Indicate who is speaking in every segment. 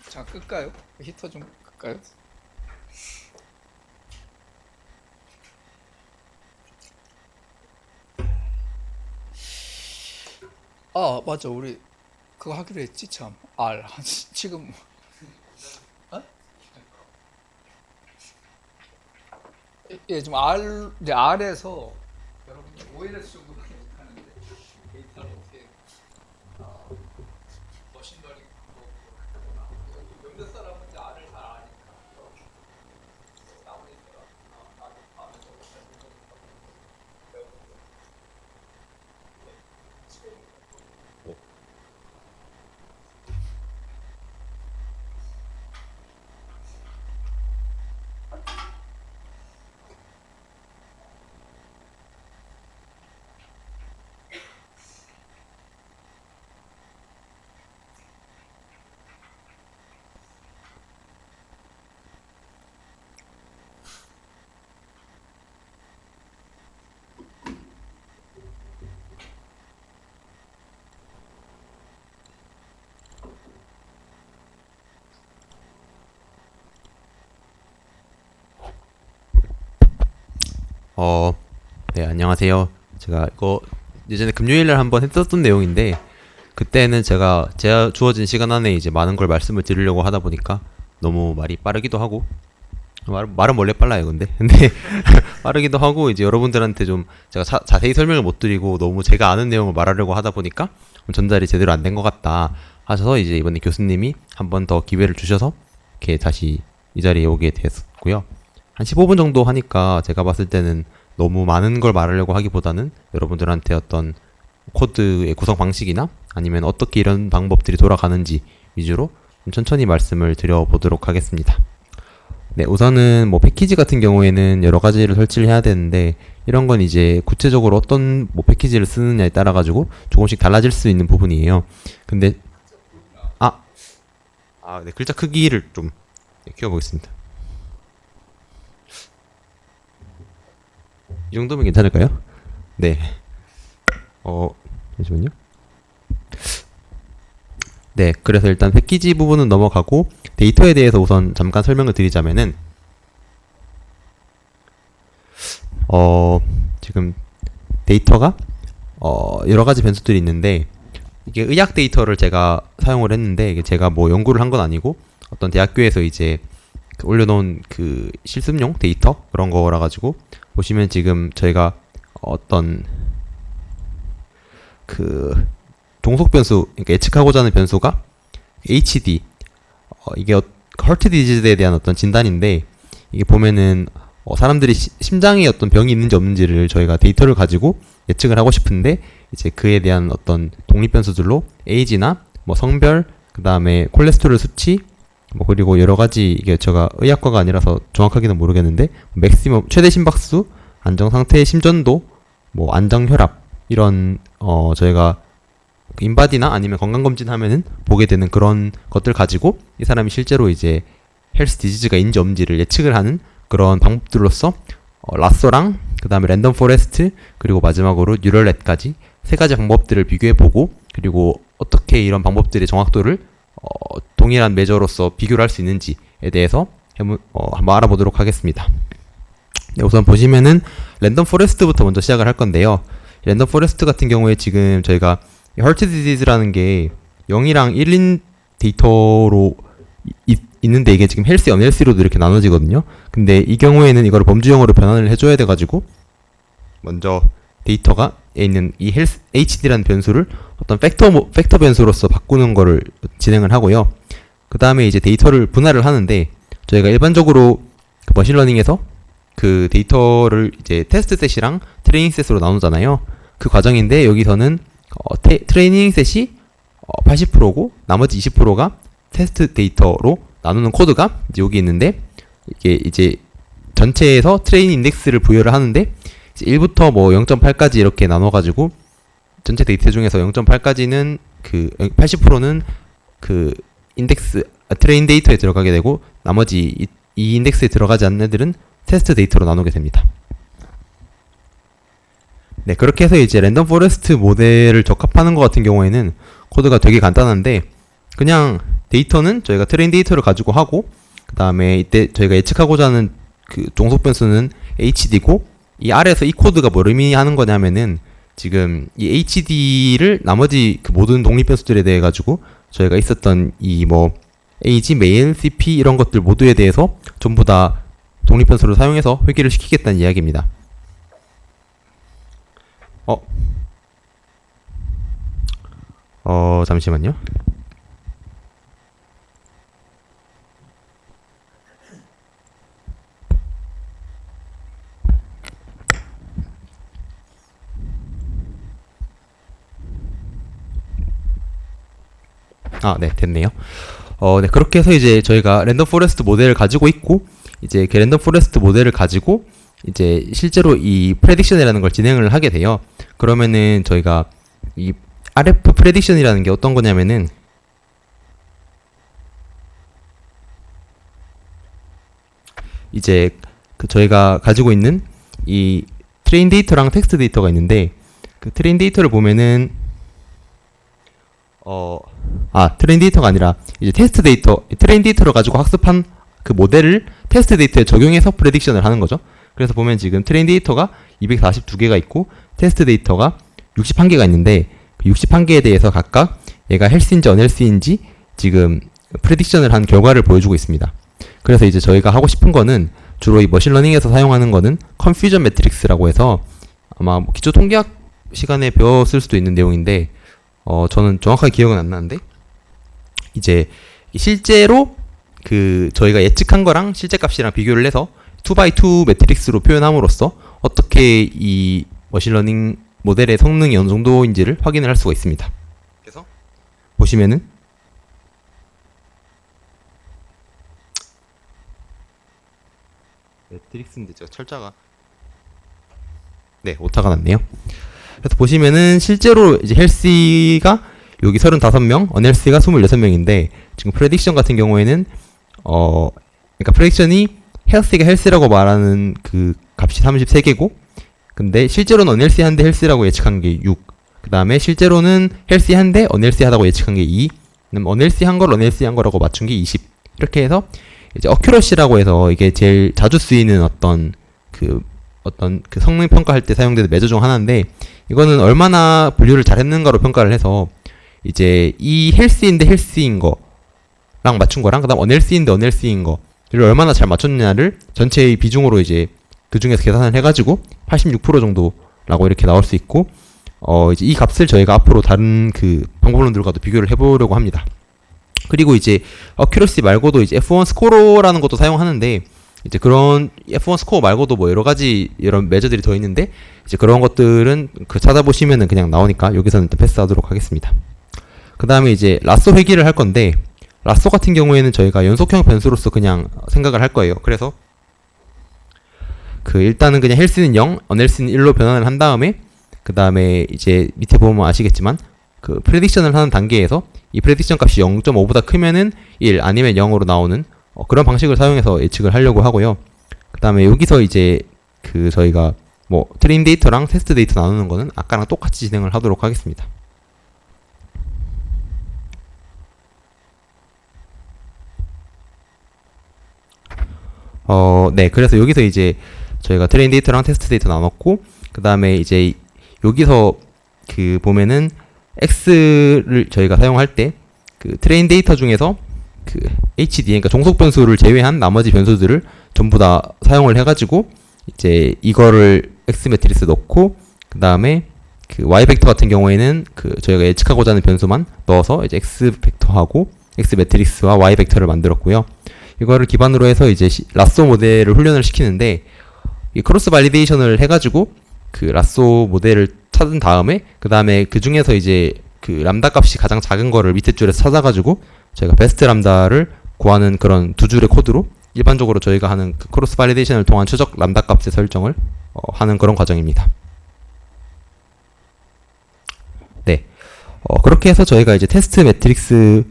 Speaker 1: 자, 끌까요? 히터 좀 끌까요? 아, 맞아. 우리 그거 하기로 했지, 참. R. 지금, 어? 예, 좀 R, 이제 R에서 여러분들 OLS 정도밖에 못하는데 데이터를 어떻게 머신러닝 몇몇 사람은 이제 R을 잘 아니까 나오니까 나도 다음에 좀 배우고
Speaker 2: 어, 네, 안녕하세요. 제가 이거 예전에 금요일날 한번 했었던 내용인데, 그때는 제가 주어진 시간 안에 이제 많은 걸 말씀을 드리려고 하다 보니까 너무 말이 빠르기도 하고, 말은 원래 빨라요, 근데. 근데 빠르기도 하고, 이제 여러분들한테 좀 제가 자세히 설명을 못 드리고 너무 제가 아는 내용을 말하려고 하다 보니까 전달이 제대로 안 된 것 같다 하셔서 이제 이번에 교수님이 한 번 더 기회를 주셔서 이렇게 다시 이 자리에 오게 됐었고요. 한 15분 정도 하니까 제가 봤을 때는 너무 많은 걸 말하려고 하기보다는 여러분들한테 어떤 코드의 구성 방식이나 아니면 어떻게 이런 방법들이 돌아가는지 위주로 좀 천천히 말씀을 드려보도록 하겠습니다. 네, 우선은 뭐 패키지 같은 경우에는 여러 가지를 설치를 해야 되는데, 이런 건 이제 구체적으로 어떤 뭐 패키지를 쓰느냐에 따라 가지고 조금씩 달라질 수 있는 부분이에요. 근데 네, 글자 크기를 좀 키워보겠습니다. 이 정도면 괜찮을까요? 네. 잠시만요. 네, 그래서 일단 패키지 부분은 넘어가고 데이터에 대해서 우선 잠깐 설명을 드리자면은 지금 데이터가 여러 가지 변수들이 있는데, 이게 의학 데이터를 제가 사용을 했는데, 이게 제가 뭐 연구를 한 건 아니고 어떤 대학교에서 이제 올려놓은 그 실습용 데이터 그런 거라 가지고, 보시면 지금 저희가 어떤 그 종속 변수, 그러니까 예측하고자 하는 변수가 HD, 이게 헐트 디지즈에 대한 어떤 진단인데, 이게 보면은 사람들이 심장에 어떤 병이 있는지 없는지를 저희가 데이터를 가지고 예측을 하고 싶은데, 이제 그에 대한 어떤 독립 변수들로 에이지나 뭐 성별, 그 다음에 콜레스테롤 수치, 뭐 그리고 여러 가지, 이게 제가 의학과가 아니라서 정확하게는 모르겠는데 맥시멈 최대 심박수, 안정 상태의 심전도, 뭐 안정 혈압, 이런 저희가 인바디나 아니면 건강 검진하면은 보게 되는 그런 것들 가지고 이 사람이 실제로 이제 헬스 디지즈가 있는지 없는지를 예측을 하는 그런 방법들로서 라쏘랑 그 다음에 랜덤 포레스트, 그리고 마지막으로 뉴럴넷까지 세 가지 방법들을 비교해보고, 그리고 어떻게 이런 방법들의 정확도를 동일한 메저로서 비교를 할 수 있는지에 대해서 한번 알아보도록 하겠습니다. 네, 우선 보시면은 랜덤 포레스트부터 먼저 시작을 할 건데요. 랜덤 포레스트 같은 경우에 지금 저희가 헐트 디지즈라는 게 0이랑 1인 데이터로 있는데, 이게 지금 헬시, 언헬시로도 이렇게 나눠지거든요. 근데 이 경우에는 이거를 범주형으로 변환을 해줘야 돼가지고, 먼저 데이터가 있는 이 헬스 HD라는 변수를 어떤 팩터 변수로서 바꾸는 거를 진행을 하고요. 그 다음에 이제 데이터를 분할을 하는데, 저희가 일반적으로 그 머신러닝에서 그 데이터를 이제 테스트 셋이랑 트레이닝 셋으로 나누잖아요. 그 과정인데, 여기서는 트레이닝 셋이 80%고 나머지 20%가 테스트 데이터로 나누는 코드가 이제 여기 있는데, 이게 이제 전체에서 트레이닝 인덱스를 부여를 하는데, 이제 1부터 뭐 0.8까지 이렇게 나눠가지고 전체 데이터 중에서 0.8까지는 그 80%는 그 인덱스 트레인 데이터에 들어가게 되고, 나머지 이 인덱스에 들어가지 않는 애들은 테스트 데이터로 나누게 됩니다. 네, 그렇게 해서 이제 랜덤 포레스트 모델을 적합하는 것 같은 경우에는 코드가 되게 간단한데, 그냥 데이터는 저희가 트레인 데이터를 가지고 하고, 그 다음에 이때 저희가 예측하고자 하는 그 종속 변수는 HD고, 이 아래에서 이 코드가 뭘 의미하는 거냐면은 지금 이 HD를 나머지 그 모든 독립 변수들에 대해 가지고 저희가 있었던 이 뭐 age, mail, cp 이런 것들 모두에 대해서 전부 다 독립 변수를 사용해서 회귀를 시키겠다는 이야기입니다. 잠시만요. 네, 됐네요. 네, 그렇게 해서 이제 저희가 랜덤 포레스트 모델을 가지고 있고, 이제 그 랜덤 포레스트 모델을 가지고 이제 실제로 이 프레딕션이라는 걸 진행을 하게 돼요. 그러면은 저희가 이 RF 프레딕션이라는 게 어떤 거냐면은 이제 그 저희가 가지고 있는 이 트레인 데이터랑 텍스트 데이터가 있는데, 그 트레인 데이터를 보면은 트레인 데이터가 아니라 이제 테스트 데이터, 트레인 데이터를 가지고 학습한 그 모델을 테스트 데이터에 적용해서 프레딕션을 하는 거죠. 그래서 보면 지금 트레인 데이터가 242개가 있고 테스트 데이터가 61개가 있는데, 그 61개에 대해서 각각 얘가 헬스인지 언헬스인지 지금 프레딕션을 한 결과를 보여주고 있습니다. 그래서 이제 저희가 하고 싶은 거는 주로 이 머신러닝에서 사용하는 거는 컨퓨전 매트릭스라고 해서 아마 뭐 기초 통계학 시간에 배웠을 수도 있는 내용인데, 저는 정확하게 기억은 안 나는데, 이제 실제로 그 저희가 예측한 거랑 실제 값이랑 비교를 해서 2x2 매트릭스로 표현함으로써 어떻게 이 머신러닝 모델의 성능이 어느 정도인지를 확인을 할 수가 있습니다. 그래서 보시면은 매트릭스인데 제가 철자가 오타가 났네요. 그래서 보시면은 실제로 이제 헬시가 여기 35명, 언헬시가 26명인데, 지금 프레딕션 같은 경우에는 그러니까 프레딕션이 헬시가 헬시라고 말하는 그 값이 33개고, 근데 실제로는 언헬시한데 헬시라고 예측한 게 6, 그 다음에 실제로는 헬시한데 언헬시하다고 예측한 게 2, 그다음 언헬시한 걸 언헬시한 거라고 맞춘 게 20. 이렇게 해서 이제 어큐러시라고 해서 이게 제일 자주 쓰이는 어떤 그 성능 평가할 때 사용되는 매저 중 하나인데, 이거는 얼마나 분류를 잘 했는가로 평가를 해서 이제 이 헬스인데 헬스인 거랑 맞춘 거랑 그다음 언헬스인데 언헬스인 거를 얼마나 잘 맞췄냐를 전체의 비중으로 이제 그 중에서 계산을 해가지고 86% 정도라고 이렇게 나올 수 있고, 이제 이 값을 저희가 앞으로 다른 그 방법론들과도 비교를 해보려고 합니다. 그리고 이제 어큐러시 말고도 이제 F1 스코어라는 것도 사용하는데, 이제 그런 F1 스코어 말고도 뭐 여러 가지 이런 매저들이 더 있는데, 이제 그런 것들은 그 찾아보시면은 그냥 나오니까 여기서는 일단 패스하도록 하겠습니다. 그 다음에 이제 라쏘 회귀를 할 건데, 라쏘 같은 경우에는 저희가 연속형 변수로서 그냥 생각을 할 거예요. 그래서 그 일단은 그냥 헬스는 0, 언헬스는 1로 변환을 한 다음에, 그 다음에 이제 밑에 보면 아시겠지만 그 프레딕션을 하는 단계에서 이 프레딕션 값이 0.5보다 크면은 1 아니면 0으로 나오는 그런 방식을 사용해서 예측을 하려고 하고요. 그 다음에 여기서 이제 그 저희가 뭐 트레인 데이터랑 테스트 데이터 나누는 거는 아까랑 똑같이 진행을 하도록 하겠습니다. 네, 그래서 여기서 이제 저희가 트레인 데이터랑 테스트 데이터 나눴고, 그 다음에 이제 여기서 그 보면은 X를 저희가 사용할 때 그 트레인 데이터 중에서 그 HD, 그러니까 종속 변수를 제외한 나머지 변수들을 전부 다 사용을 해가지고 이제 이거를 X 매트리스 넣고, 그 다음에 그 Y 벡터 같은 경우에는 그 저희가 예측하고자 하는 변수만 넣어서 이제 X 벡터하고 X 매트리스와 Y 벡터를 만들었고요. 이거를 기반으로 해서 이제 라쏘 모델을 훈련을 시키는데, 이 크로스 발리데이션을 해가지고 그 라쏘 모델을 찾은 다음에, 그 다음에 그 중에서 이제 그 람다 값이 가장 작은 거를 밑에 줄에서 찾아가지고 저희가 베스트 람다를 구하는 그런 두 줄의 코드로 일반적으로 저희가 하는 그 크로스 발리데이션을 통한 최적 람다 값의 설정을 하는 그런 과정입니다. 네, 그렇게 해서 저희가 이제 테스트 매트릭스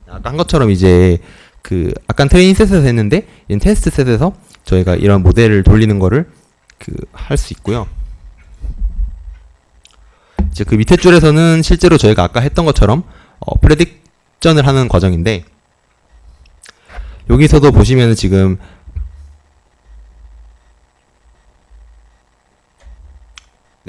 Speaker 2: 아까 한 것처럼 이제 그 아까 트레이닝 셋에서 했는데 이제 테스트 셋에서 저희가 이런 모델을 돌리는 거를 그 할 수 있고요. 이제 그 밑에 줄에서는 실제로 저희가 아까 했던 것처럼 프레딕션을 하는 과정인데, 여기서도 보시면은 지금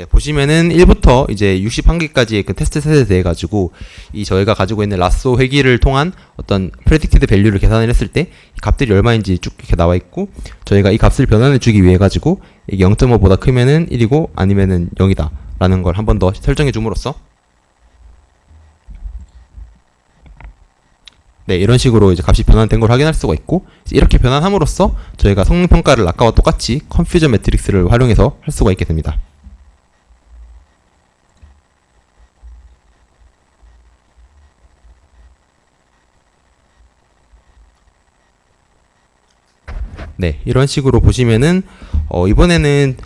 Speaker 2: 보시면은 1부터 이제 61개까지의 그 테스트 셋에 대해 가지고 이 저희가 가지고 있는 라쏘 회귀를 통한 어떤 predicted value를 계산을 했을 때 이 값들이 얼마인지 쭉 이렇게 나와 있고, 저희가 이 값을 변환해 주기 위해 가지고 이게 0.5보다 크면은 1이고 아니면은 0이다 라는 걸 한 번 더 설정해 줌으로써 이런 식으로 이제 값이 변환된 걸 확인할 수가 있고, 이렇게 변환함으로써 저희가 성능 평가를 아까와 똑같이 컨퓨전 매트릭스를 활용해서 할 수가 있게 됩니다. 이런 식으로 보시면은 이번에는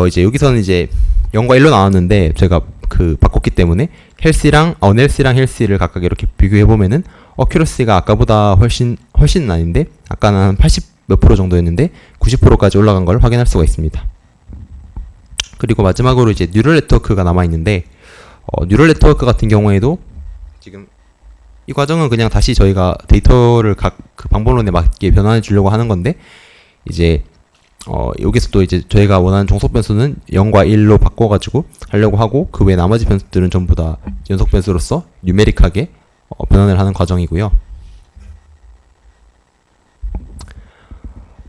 Speaker 2: 이제 여기서는 이제 0과 1로 나왔는데 제가 그 바꿨기 때문에 헬시랑 언헬시랑 헬시를 각각 이렇게 비교해 보면은 어큐러시가 아까보다 훨씬 아닌데, 아까는 한 80 몇 프로 정도였는데 90%까지 올라간 걸 확인할 수가 있습니다. 그리고 마지막으로 이제 뉴럴 네트워크가 남아 있는데, 뉴럴 네트워크 같은 경우에도 지금 이 과정은 그냥 다시 저희가 데이터를 각 그 방법론에 맞게 변환해 주려고 하는 건데, 이제 여기서 또 이제 저희가 원하는 종속 변수는 0과 1로 바꿔가지고 하려고 하고, 그 외 나머지 변수들은 전부 다 연속 변수로서 뉴메릭하게 변환을 하는 과정이고요.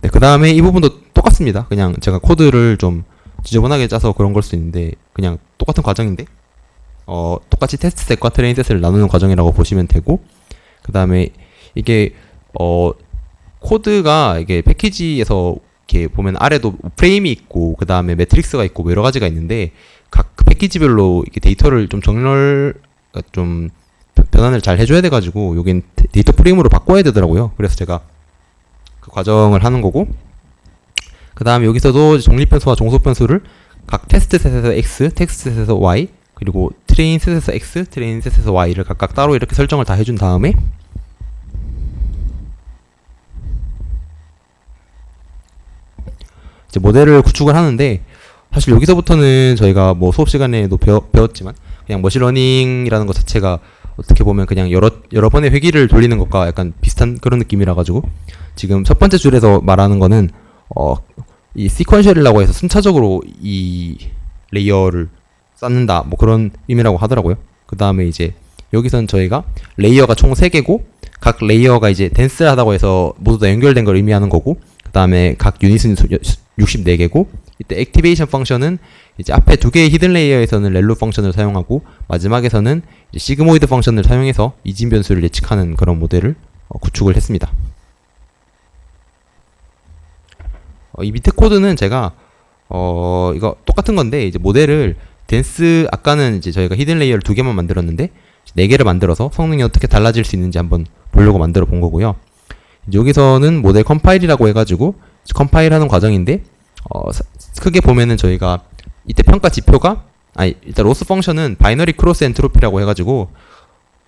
Speaker 2: 그 다음에 이 부분도 똑같습니다. 그냥 제가 코드를 좀 지저분하게 짜서 그런 걸 수 있는데, 그냥 똑같은 과정인데 똑같이 테스트 셋과 트레인 셋을 나누는 과정이라고 보시면 되고, 그 다음에 이게 코드가 이게 패키지에서 이렇게 보면 아래도 프레임이 있고 그 다음에 매트릭스가 있고 뭐 여러 가지가 있는데, 각 그 패키지별로 이렇게 데이터를 좀 좀 변환을 잘 해줘야 돼가지고 여긴 데이터 프레임으로 바꿔야 되더라고요. 그래서 제가 그 과정을 하는 거고, 그 다음에 여기서도 정립변수와 종속변수를 각 테스트 셋에서 x, 테스트 셋에서 y, 그리고 트레인 셋에서 x, 트레인 셋에서 y를 각각 따로 이렇게 설정을 다 해준 다음에 이제 모델을 구축을 하는데, 사실 여기서부터는 저희가 뭐 수업 시간에도 배웠지만 그냥 머신러닝이라는 것 자체가 어떻게 보면 그냥 여러 번의 회귀를 돌리는 것과 약간 비슷한 그런 느낌이라 가지고, 지금 첫 번째 줄에서 말하는 거는 이 시퀀셜이라고 해서 순차적으로 이 레이어를 쌓는다 뭐 그런 의미라고 하더라고요. 그 다음에 이제 여기선 저희가 레이어가 총 3개고 각 레이어가 이제 덴스하다고 해서 모두 다 연결된 걸 의미하는 거고, 그 다음에 각 유닛은 64개고, 이때 액티베이션 펑션은 이제 앞에 2개의 히든 레이어에서는 렐로 펑션을 사용하고 마지막에서는 이제 시그모이드 펑션을 사용해서 이진 변수를 예측하는 그런 모델을 구축을 했습니다. 이 밑에 코드는 제가 이거 똑같은 건데, 이제 모델을 덴스, 아까는 이제 저희가 히든 레이어를 2개만 만들었는데 4개를 만들어서 성능이 어떻게 달라질 수 있는지 한번 보려고 만들어 본 거고요. 여기서는 모델 컴파일이라고 해가지고 컴파일 하는 과정인데, 크게 보면은 저희가 이때 평가 지표가, 일단 로스 펑션은 바이너리 크로스 엔트로피라고 해가지고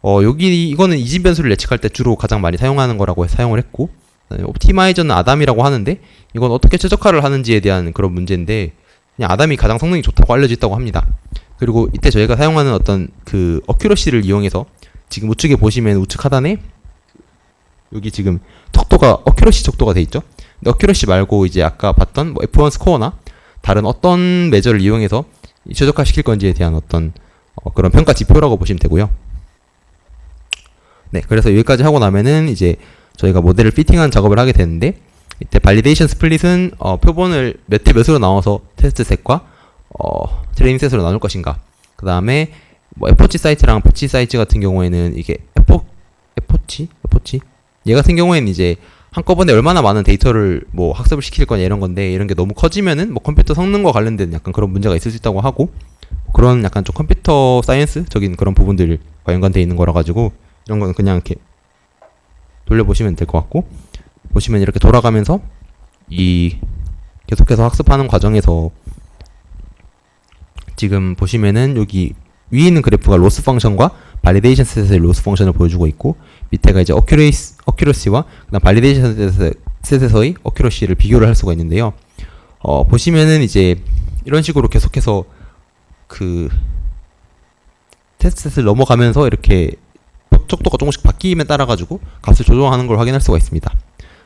Speaker 2: 이거는 이진 변수를 예측할 때 주로 가장 많이 사용하는 거라고 사용을 했고, 옵티마이저는 아담이라고 하는데 이건 어떻게 최적화를 하는지에 대한 그런 문제인데, 그냥 아담이 가장 성능이 좋다고 알려져 있다고 합니다. 그리고 이때 저희가 사용하는 어떤 그 어큐러시를 이용해서 지금 우측에 보시면 우측 하단에 여기 지금 척도가 어큐러시 척도가 돼 있죠. 근데 어큐러시 말고 이제 아까 봤던 뭐 F1 스코어나 다른 어떤 매저를 이용해서 최적화 시킬 건지에 대한 어떤 그런 평가 지표라고 보시면 되고요. 그래서 여기까지 하고 나면은 이제 저희가 모델을 피팅하는 작업을 하게 되는데, 이때 발리데이션 스플릿은 표본을 몇 대 몇으로 나눠서 테스트 셋과 트레이닝 셋으로 나눌 것인가, 그 다음에 뭐 에포치 사이트랑 패치 사이트 같은 경우에는 이게 에포치 얘 같은 경우에는 이제 한꺼번에 얼마나 많은 데이터를 뭐 학습을 시킬 거냐 이런 건데, 이런 게 너무 커지면은 뭐 컴퓨터 성능과 관련된 약간 그런 문제가 있을 수 있다고 하고, 그런 약간 좀 컴퓨터 사이언스적인 그런 부분들과 연관되어 있는 거라 가지고 이런 거는 그냥 이렇게 돌려보시면 될 것 같고, 보시면 이렇게 돌아가면서 이 계속해서 학습하는 과정에서 지금 보시면은 여기 위에 있는 그래프가 로스 펑션과 발리데이션 셋의 로스 펑션을 보여주고 있고, 밑에가 이제 어큐러시와 그다음 발리데이션 셋에서의 어큐러시를 비교를 할 수가 있는데요. 보시면은 이제 이런 식으로 계속해서 그 테스트셋을 넘어가면서 이렇게 척도가 조금씩 바뀜에 따라 가지고 값을 조정하는 걸 확인할 수가 있습니다.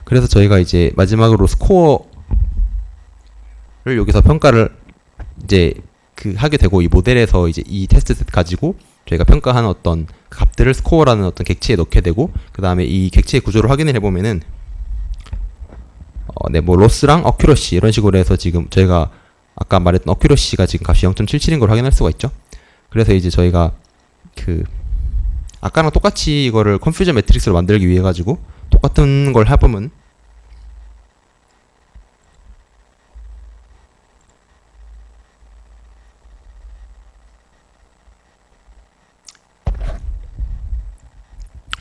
Speaker 2: 그래서 저희가 이제 마지막으로 스코어를 여기서 평가를 이제 하게 되고, 이 모델에서 이제 이 테스트셋 가지고 저희가 평가하는 어떤 값들을 스코어라는 어떤 객체에 넣게 되고, 그 다음에 이 객체의 구조를 확인을 해보면은 뭐 로스랑 어큐러시 이런 식으로 해서 지금 저희가 아까 말했던 어큐러시가 지금 값이 0.77인 걸 확인할 수가 있죠. 그래서 이제 저희가 아까랑 똑같이 이거를 컨퓨전 매트릭스로 만들기 위해 가지고 똑같은 걸 해보면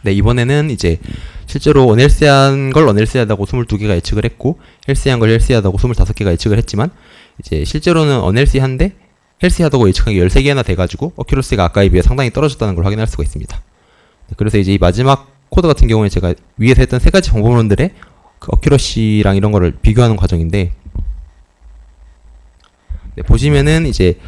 Speaker 2: 네, 이번에는 이제 실제로 어넬시한 걸 어넬시하다고 22개가 예측을 했고, 헬시한 걸 헬시하다고 25개가 예측을 했지만, 이제 실제로는 어넬시한데 헬시하다고 예측한 게 13개나 돼가지고 어큐러시가 아까에 비해 상당히 떨어졌다는 걸 확인할 수가 있습니다. 그래서 이제 이 마지막 코드 같은 경우에 제가 위에서 했던 세 가지 방법론들의 그 어큐러시랑 이런 거를 비교하는 과정인데, 네, 보시면은 이제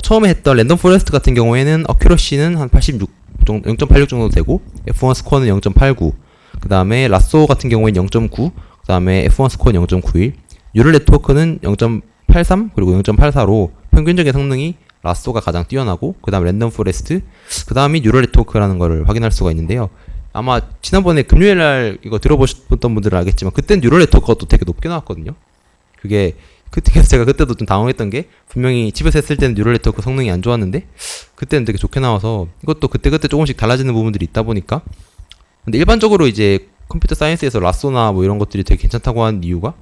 Speaker 2: 처음에 했던 랜덤 포레스트 같은 경우에는 어큐러시는 한 86 정도, 0.86 정도 되고, F1 스코어는 0.89, 그 다음에 라쏘 같은 경우에는 0.9, 그 다음에 F1 스코어는 0.91, 뉴럴 네트워크는 0.83 그리고 0.84로 평균적인 성능이 라쏘가 가장 뛰어나고, 그 다음 랜덤 포레스트, 그 다음이 뉴럴 네트워크라는 거를 확인할 수가 있는데요. 아마 지난번에 금요일 날 이거 들어보셨던 분들은 알겠지만, 그땐 뉴럴 네트워크가 또 되게 높게 나왔거든요. 그게 그래서 제가 그때도 좀 당황했던 게, 분명히 집에서 했을 때는 뉴럴 네트워크 성능이 안 좋았는데 그때는 되게 좋게 나와서, 이것도 그때그때 조금씩 달라지는 부분들이 있다 보니까. 근데 일반적으로 이제 컴퓨터 사이언스에서 라쏘나 뭐 이런 것들이 되게 괜찮다고 하는 이유가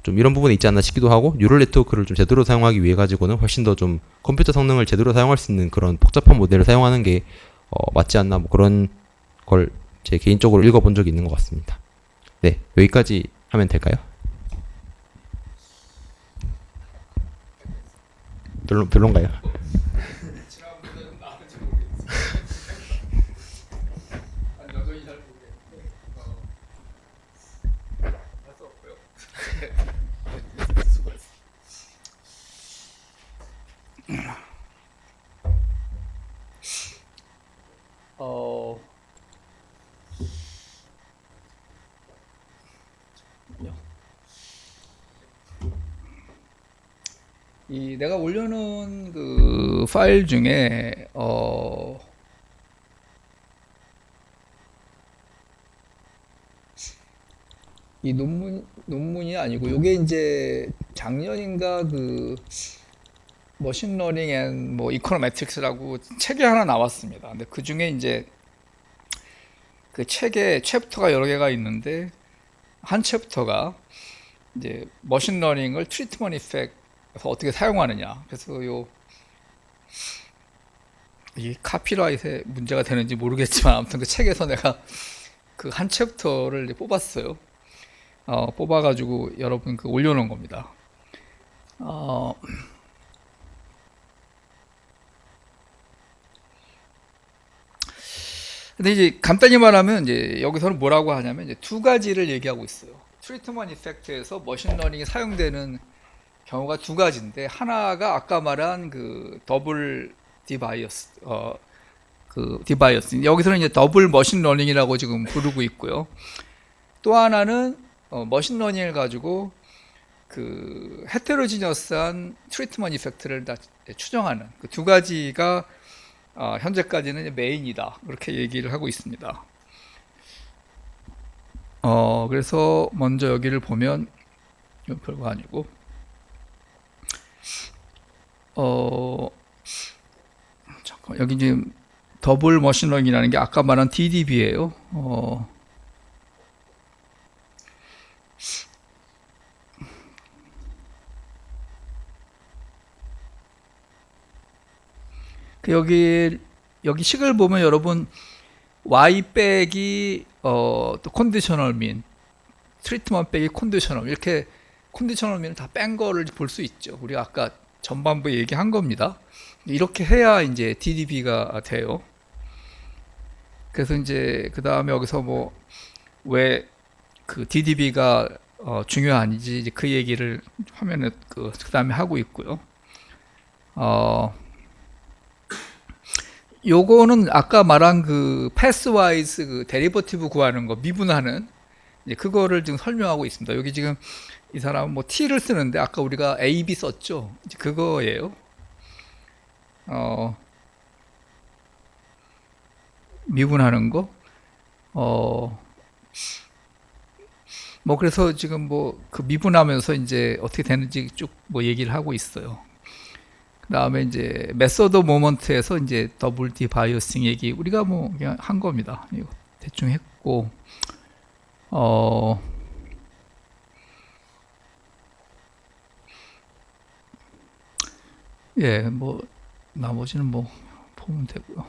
Speaker 2: 좀 이런 부분에 있지 않나 싶기도 하고, 뉴럴 네트워크를 좀 제대로 사용하기 위해 가지고는 훨씬 더 좀 컴퓨터 성능을 제대로 사용할 수 있는 그런 복잡한 모델을 사용하는 게 맞지 않나, 뭐 그런 걸 제 개인적으로 읽어본 적이 있는 것 같습니다. 네, 여기까지 하면 될까요? 별론가요?
Speaker 1: 이 내가 올려놓은 그 파일 중에 이 논문이 아니고, 요게 이제 작년인가 그 머신러닝 앤 뭐 이코노메트릭스라고 책이 하나 나왔습니다. 근데 그 중에 이제 그 책에 챕터가 여러 개가 있는데, 한 챕터가 이제 머신러닝을 트리트먼트 이펙트에서 어떻게 사용하느냐. 그래서 이 카피라이트에 문제가 되는지 모르겠지만, 아무튼 그 책에서 내가 그 한 챕터를 이제 뽑았어요. 뽑아가지고 여러분 그 올려놓은 겁니다. 근데 이제 간단히 말하면, 이제 여기서는 뭐라고 하냐면 이제 두 가지를 얘기하고 있어요. 트리트먼트 이펙트에서 머신러닝이 사용되는 경우가 두 가지인데, 하나가 아까 말한 그 더블 디바이어스, 그 디바이어스. 여기서는 이제 더블 머신러닝이라고 지금 부르고 있고요. 또 하나는 머신러닝을 가지고 그 헤테로지니어스한 트리트먼트 이펙트를 다 추정하는 그 두 가지가 현재까지는 메인이다, 그렇게 얘기를 하고 있습니다. 그래서 먼저 여기를 보면, 별거 아니고, 잠깐, 여기 지금 더블 머신러닝이라는 게 아까 말한 DDB예요. 여기 식을 보면 여러분, y 빼기 또 컨디셔널 민, 트리트먼트 빼기 컨디셔널, 이렇게 컨디셔널 민을 다 뺀 거를 볼 수 있죠. 우리가 아까 전반부에 얘기한 겁니다. 이렇게 해야 이제 DDB가 돼요. 그래서 이제 그 다음에 여기서 뭐 왜 그 DDB가 중요한지 이제 그 얘기를 화면에 그 다음에 하고 있고요. 요거는 아까 말한 그 패스와이즈 그 데리버티브 구하는 거 미분하는 이제 그거를 지금 설명하고 있습니다. 여기 지금 이 사람은 뭐 t를 쓰는데 아까 우리가 a, b 썼죠. 이제 그거예요. 어, 미분하는 거. 어, 뭐 그래서 지금 뭐 그 미분하면서 이제 어떻게 되는지 쭉 뭐 얘기를 하고 있어요. 그다음에 이제 메서드 모먼트에서 이제 더블 D 바이어싱 얘기 우리가 뭐 그냥 한 겁니다. 이거 대충 했고 어 예, 뭐 나머지는 뭐 보면 되고요.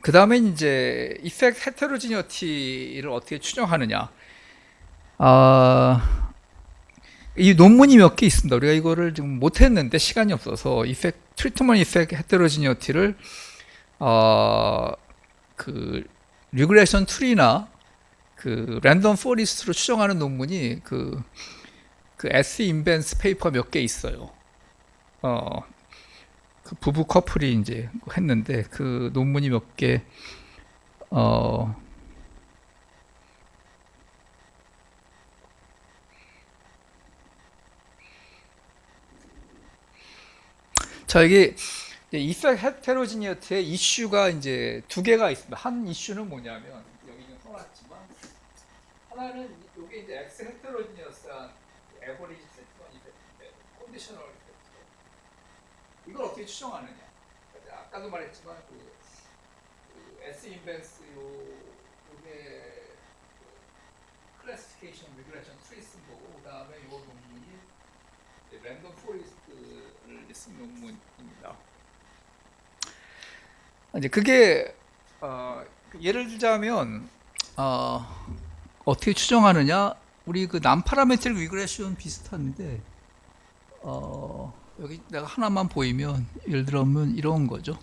Speaker 1: 그다음에 이제 이펙트 헤테로지니어티를 어떻게 추정하느냐. 아, 이 논문이 몇 개 있습니다. 우리가 이거를 지금 못했는데 시간이 없어서 트리트먼트 이펙트 헤테로지니어티를 그 리그레션 트리나 그 랜덤 포리스트로 추정하는 논문이 그 S 인벤스 페이퍼 몇 개 있어요. 그 부부 커플이 이제 했는데 그 논문이 몇 개, 어, 자, 이게 이펙트 헤테로지니어티의 이슈가 이제 두 개가 있습니다. 한 이슈는 뭐냐면 여기는 써놨지만 하나는 이게 이제 엑스 헤테로지니어스한 에버리지 트리트먼 이펙트인데 컨디셔널 이펙트 이걸 어떻게 추정하느냐? 아까도 말했지만 그 S 인벤스 요게 클래시피케이션 리그레션 트리스 보고 그다음에 요 논문이 랜덤 포리스트를 쓴 논문입니다. 이제 그게 예를 들자면 어떻게 추정하느냐? 우리 그 난파라메트릭 리그레션 비슷한데 여기 내가 하나만 보이면 예를 들면 이런 거죠.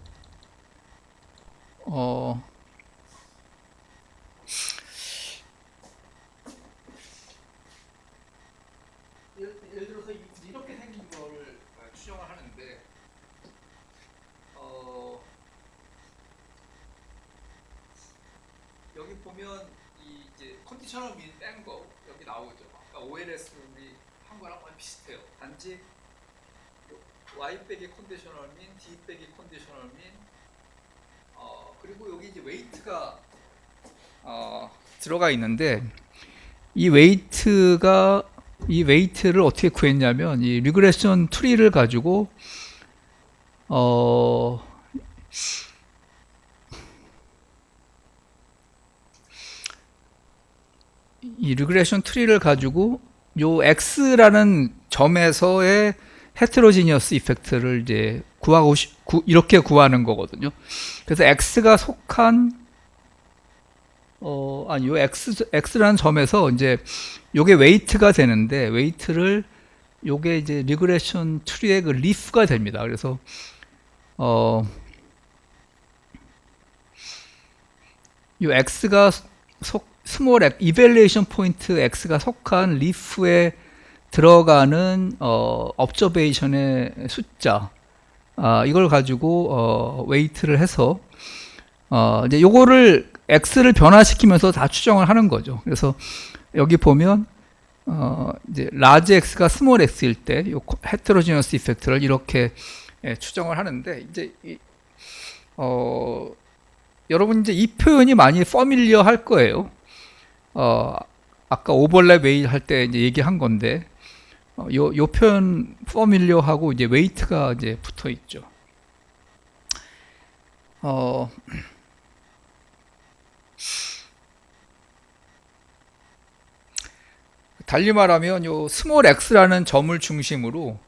Speaker 1: 예를 들어서 이렇게 생긴 거를 추정을 하는데 여기 보면 이 이제 컨디셔널 민 뺀 거 여기 나오죠. 아까 OLS 우리 한 거랑 거의 비슷해요. 단지 Y 빼기 컨디셔널 민, D 빼기 컨디셔널 민, 그리고 여기 이제 웨이트가 들어가 있는데 이 웨이트를 어떻게 구했냐면 이 리그레션 트리를 가지고 이 리그레션 트리를 가지고 요 x라는 점에서의 헤테로지니어스 이펙트를 이제 이렇게 구하는 거거든요. 그래서 x가 속한 아니 요 x라는 점에서 이제 요게 웨이트가 되는데 웨이트를 요게 이제 리그레션 트리의 그 리프가 됩니다. 그래서 요 x가 스몰 이밸리에이션 포인트 x가 속한 리프에 들어가는 업저베이션의 숫자 이걸 가지고 웨이트를 해서 이제 요거를 x를 변화시키면서 다 추정을 하는 거죠. 그래서 여기 보면 이제 라지 x가 스몰 x일 때 요 헤테로지니어스 이펙트를 이렇게 추정을 하는데 이제 여러분 이제 이 표현이 많이 퍼밀리어 할 거예요. 아까 오버랩 웨이 할 때 이제 얘기한 건데 요 표현 퍼밀리어하고 이제 웨이트가 이제 붙어 있죠. 달리 말하면 요 스몰 x라는 점을 중심으로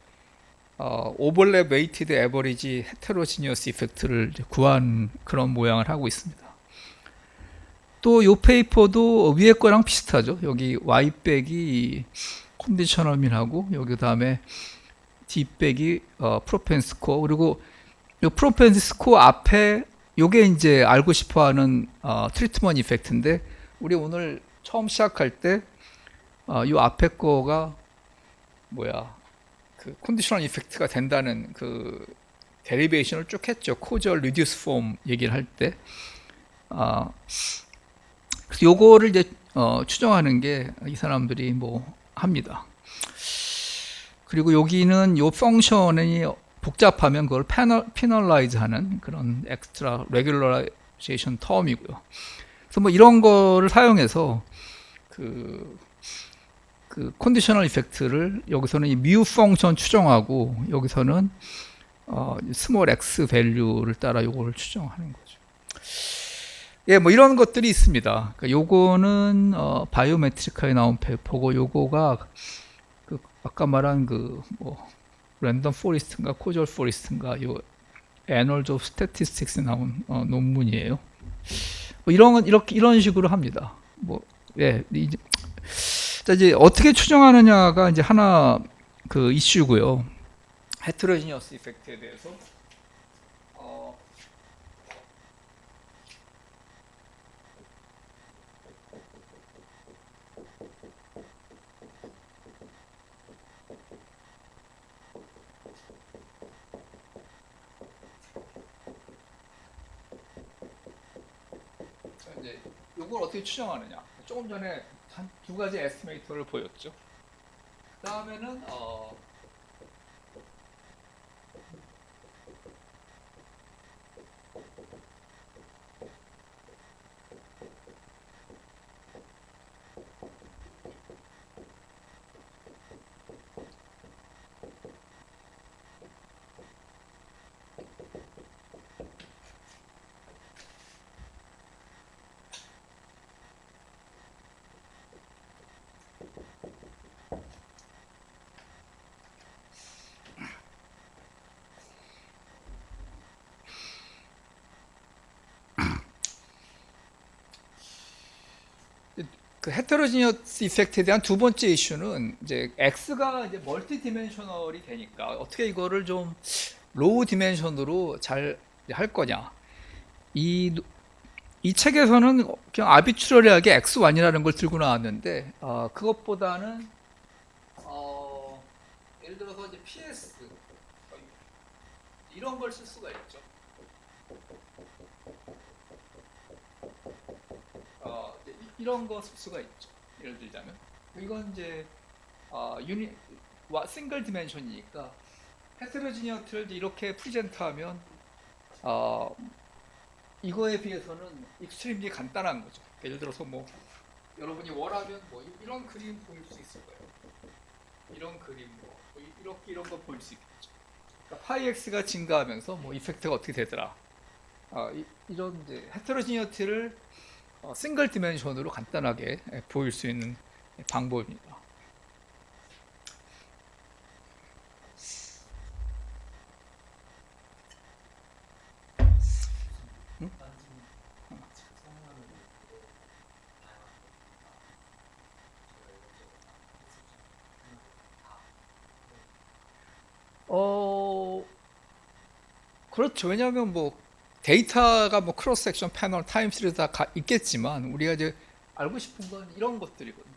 Speaker 1: 오버랩 웨이티드 에버리지 헤테로지니어스 이펙트를 구한 그런 모양을 하고 있습니다. 또 요 페이퍼도 위에 거랑 비슷하죠. 여기 y 빼기 컨디셔널 민하고 여기 다음에 d 빼기 프로펜스 스코어 그리고 요 프로펜스 스코어 앞에 요게 이제 알고 싶어하는 트리트먼트 이펙트인데 우리 오늘 처음 시작할 때 요 앞에 거가 뭐야 그 컨디셔널 이펙트가 된다는 그 데리베이션을 쭉 했죠. 코절 리듀스 폼 얘기를 할 때. 그래서 요거를 이제 추정하는 게 이 사람들이 뭐 합니다. 그리고 여기는 요 펑션이 복잡하면 그걸 피널라이즈 하는 그런 엑스트라 레귤러라이제이션 텀이고요. 그래서 뭐 이런 거를 사용해서 그 컨디셔널 이펙트를 여기서는 이 뮤 펑션 추정하고 여기서는 스몰 x 밸류를 따라 요거를 추정하는 거죠. 예, 뭐 이런 것들이 있습니다. 그러니까 요거는 바이오메트리카에 나온 배포고 요거가 그 아까 말한 그 뭐 랜덤 포리스트인가 코절 포리스트인가 요 애널즈 오브 스태티스틱스에 나온 논문이에요. 뭐 이런 건 이런 식으로 합니다. 뭐 예, 이제 자, 이제 어떻게 추정하느냐가 이제 하나 그 이슈고요. 헤테로지니어스 이펙트에 대해서 자, 이제 이걸 어떻게 추정하느냐. 조금 전에 한 두 가지 에스티메이터를 보였죠. 그다음에는 그 헤테로지니어스 이펙트에 대한 두 번째 이슈는 이제 x가 이제 멀티 디멘셔널이 되니까 어떻게 이거를 좀 로우 디멘션으로 잘 할 거냐. 이 책에서는 그냥 아비트러리하게 x1이라는 걸 들고 나왔는데 그것보다는 예를 들어서 이제 ps 이런 걸 쓸 수가 있죠. 이런 거 쓸 수가 있죠. 예를 들자면 이건 이제 유닛 싱글 디멘션이니까 헤테로지니어트를 이렇게 프리젠트하면 이거에 비해서는 익스트림ሊ 간단한 거죠. 예를 들어서 뭐 여러분이 원하면 뭐 이런 그림 보일 수 있을 거예요. 이런 그림 뭐 이렇게 이런 거 보일 수 있겠죠. 그러니까 파이 x가 증가하면서 뭐 이펙트가 어떻게 되더라. 이런 이제 헤테로지니어트를 싱글 디멘션으로 간단하게 보일 수 있는 방법입니다. 응? 그렇죠. 왜냐하면 뭐 데이터가 뭐 크로스 섹션 패널 타임 시리즈 다 있겠지만 우리가 이제 알고 싶은 건 이런 것들이거든요.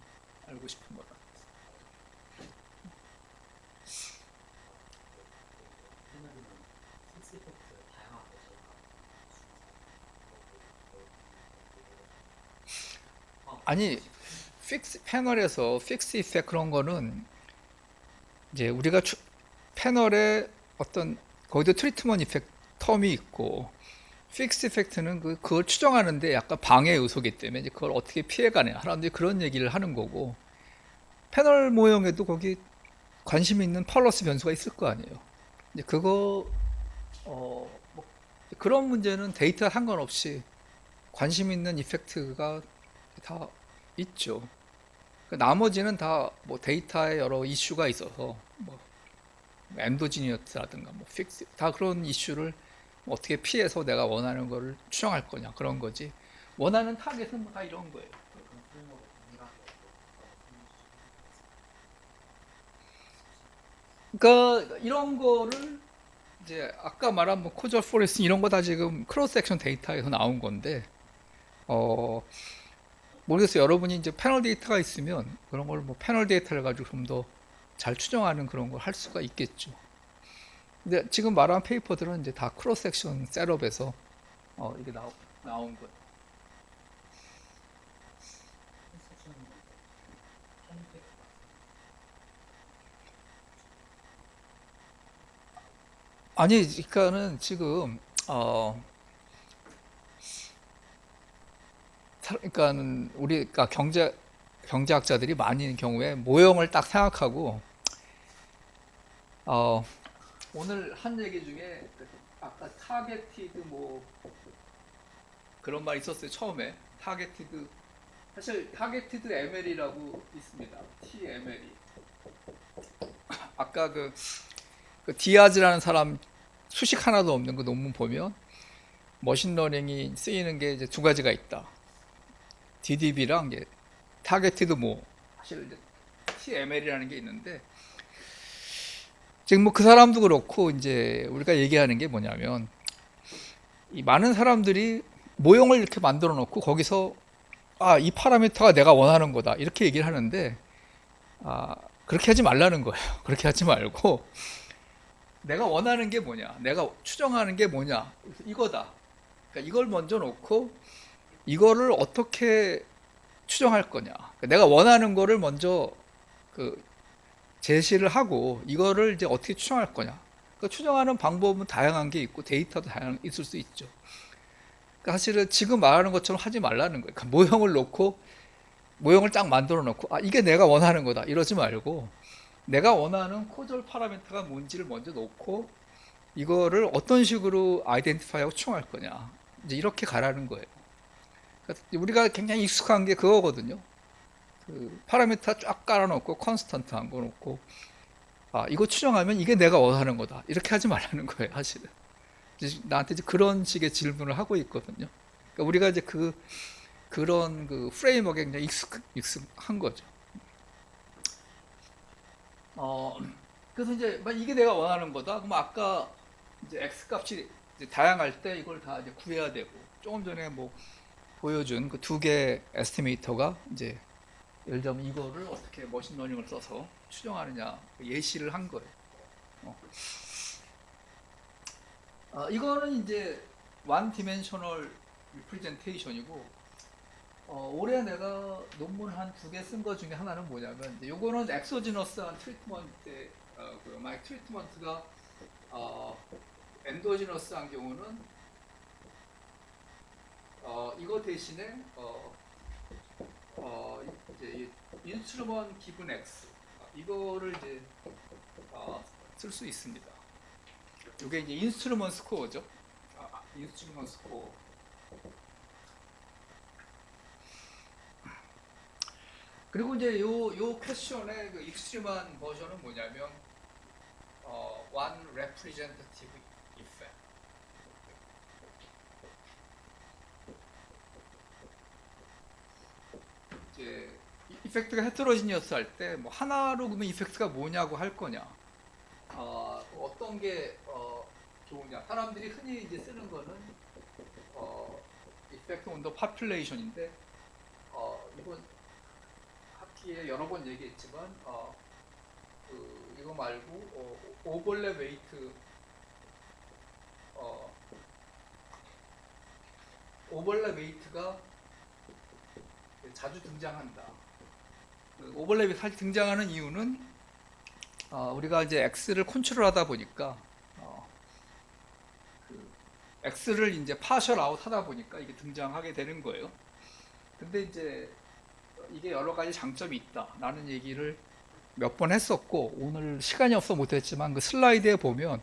Speaker 1: 알고 싶은 거다. 아니 픽스 패널에서 픽스 이펙트 그런 거는 이제 우리가 패널에 어떤 거기도 트리트먼트 이펙트 텀이 있고 픽스 이펙트는 그걸 추정하는데 약간 방해 요소기 때문에 이제 그걸 어떻게 피해가냐 사람들이 그런 얘기를 하는 거고 패널 모형에도 거기 관심 있는 펄러스 변수가 있을 거 아니에요. 이제 그거 뭐 그런 문제는 데이터 상관없이 관심 있는 이펙트가 다 있죠. 나머지는 다 뭐 데이터에 여러 이슈가 있어서 뭐 엔도지니어스라든가 뭐 픽스 다 그런 이슈를 어떻게 피해서 내가 원하는 거를 추정할 거냐 그런 거지. 원하는 타겟은 뭐 다 이런 거예요. 그러니까 이런 거를 이제 아까 말한 뭐 코절 포레스팅 이런 거 다 지금 크로스 섹션 데이터에서 나온 건데 모르겠어요. 여러분이 이제 패널 데이터가 있으면 그런 걸 뭐 패널 데이터를 가지고 좀 더 잘 추정하는 그런 걸 할 수가 있겠죠. 근데 지금 말한 페이퍼들은 이제 다 크로스 섹션 셋업에서 이게 나온 거예요. 아니, 그러니까는 지금 그러니까는 우리가 경제학자들이 많은 경우에 모형을 딱 생각하고 어, 오늘 한 얘기 중에 아까 타겟티드 뭐 그런 말 있었어요. 처음에 타겟티드, 사실 타겟티드 ML이라고 있습니다. TML이. 아까 그 디아즈라는 사람 수식 하나도 없는 그 논문 보면 머신러닝이 쓰이는 게 이제 두 가지가 있다. DDB랑 이제 타겟티드 뭐 사실 이제 TML이라는 게 있는데, 지금 뭐 그 사람도 그렇고 이제 우리가 얘기하는 게 뭐냐면 이 많은 사람들이 모형을 이렇게 만들어 놓고 거기서 이 파라미터가 내가 원하는 거다 이렇게 얘기를 하는데, 그렇게 하지 말라는 거예요. 그렇게 하지 말고 내가 원하는 게 뭐냐, 내가 추정하는 게 뭐냐, 이거다. 그러니까 이걸 먼저 놓고 이거를 어떻게 추정할 거냐, 그러니까 내가 원하는 거를 먼저 그 제시를 하고 이거를 이제 어떻게 추정할 거냐. 그 추정하는 방법은 다양한 게 있고 데이터도 다양 있을 수 있죠. 그러니까 사실은 지금 말하는 것처럼 하지 말라는 거예요. 그러니까 모형을 놓고 모형을 딱 만들어 놓고 이게 내가 원하는 거다 이러지 말고 내가 원하는 코절 파라미터가 뭔지를 먼저 놓고 이거를 어떤 식으로 아이덴티파이하고 추정할 거냐, 이제 이렇게 가라는 거예요. 그러니까 우리가 굉장히 익숙한 게 그거거든요. 그 파라미터 쫙 깔아놓고 컨스턴트 한 거 놓고 이거 추정하면 이게 내가 원하는 거다 이렇게 하지 말라는 거예요. 사실은 이제 나한테 이제 그런 식의 질문을 하고 있거든요. 그러니까 우리가 이제 그런 그 프레임워크에 굉장히 익숙한 거죠. 그래서 이제 막 이게 내가 원하는 거다. 그럼 아까 이제 x 값이 이제 다양할 때 이걸 다 이제 구해야 되고, 조금 전에 뭐 보여준 그 두 개 에스티메이터가 이제 예를 들면 이거를 어떻게 머신러닝을 써서 추정하느냐 예시를 한 거예요. 이거는 이제 원 디멘셔널 리프레젠테이션이고, 올해 내가 논문 한 두 개 쓴 거 중에 하나는 뭐냐면 이제 요거는 엑소지너스한 트리트먼트 그 마이 트리트먼트가 엔도지너스한 경우는 이거 대신에 이제 인스트루먼 기분 X 이거를 이제 쓸 수 있습니다. 이게 이제 인스트루먼 스코어죠. 인스트루먼 스코어. 그리고 이제 요 퀘스천의 그 익스트림한 버전은 뭐냐면 one representative effect. 이제 이펙트가 헤테로지니어스 할 때 뭐 하나로 그러면 이펙트가 뭐냐고 할 거냐, 어떤 게 좋으냐. 사람들이 흔히 이제 쓰는 거는 이펙트 온 더 파퓰레이션인데, 이건 학기에 여러 번 얘기했지만 이거 말고 오버랩 웨이트 오버랩 웨이트가 자주 등장한다. 그 오버랩이 사실 등장하는 이유는 우리가 이제 X를 컨트롤하다 보니까 그 X를 이제 파셜 아웃 하다 보니까 이게 등장하게 되는 거예요. 근데 이제 이게 여러 가지 장점이 있다라는 얘기를 몇 번 했었고, 오늘 시간이 없어 못했지만 그 슬라이드에 보면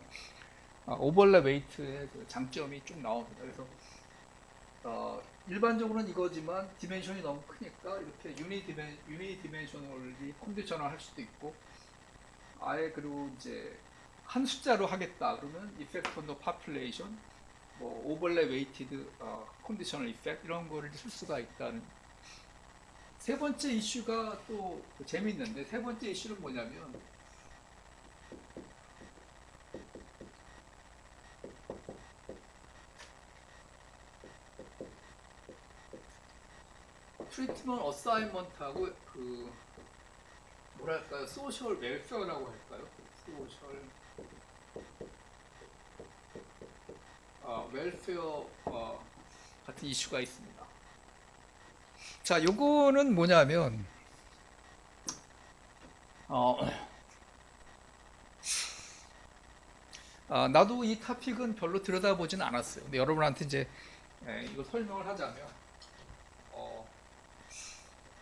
Speaker 1: 오버랩 웨이트의 그 장점이 쭉 나옵니다. 그래서 일반적으로는 이거지만 디멘션이 너무 크니까 이렇게 유니디멘셔널리 컨디셔널 할 수도 있고, 아예 그리고 이제 한 숫자로 하겠다 그러면 이펙트 온 더 파퓰레이션, 뭐 오버랩 웨이티드 컨디셔널 이펙트 이런 거를 쓸 수가 있다는. 세 번째 이슈가 또 재밌는데, 세 번째 이슈는 뭐냐면 트리트먼트 어사인먼트하고 그 뭐랄까요, 소셜 웰페어라고 할까요? 소셜 웰페어 같은 이슈가 있습니다. 자, 요거는 뭐냐면 어, 나도 이 토픽은 별로 들여다보지는 않았어요. 근데 여러분한테 이제 이거 설명을 하자면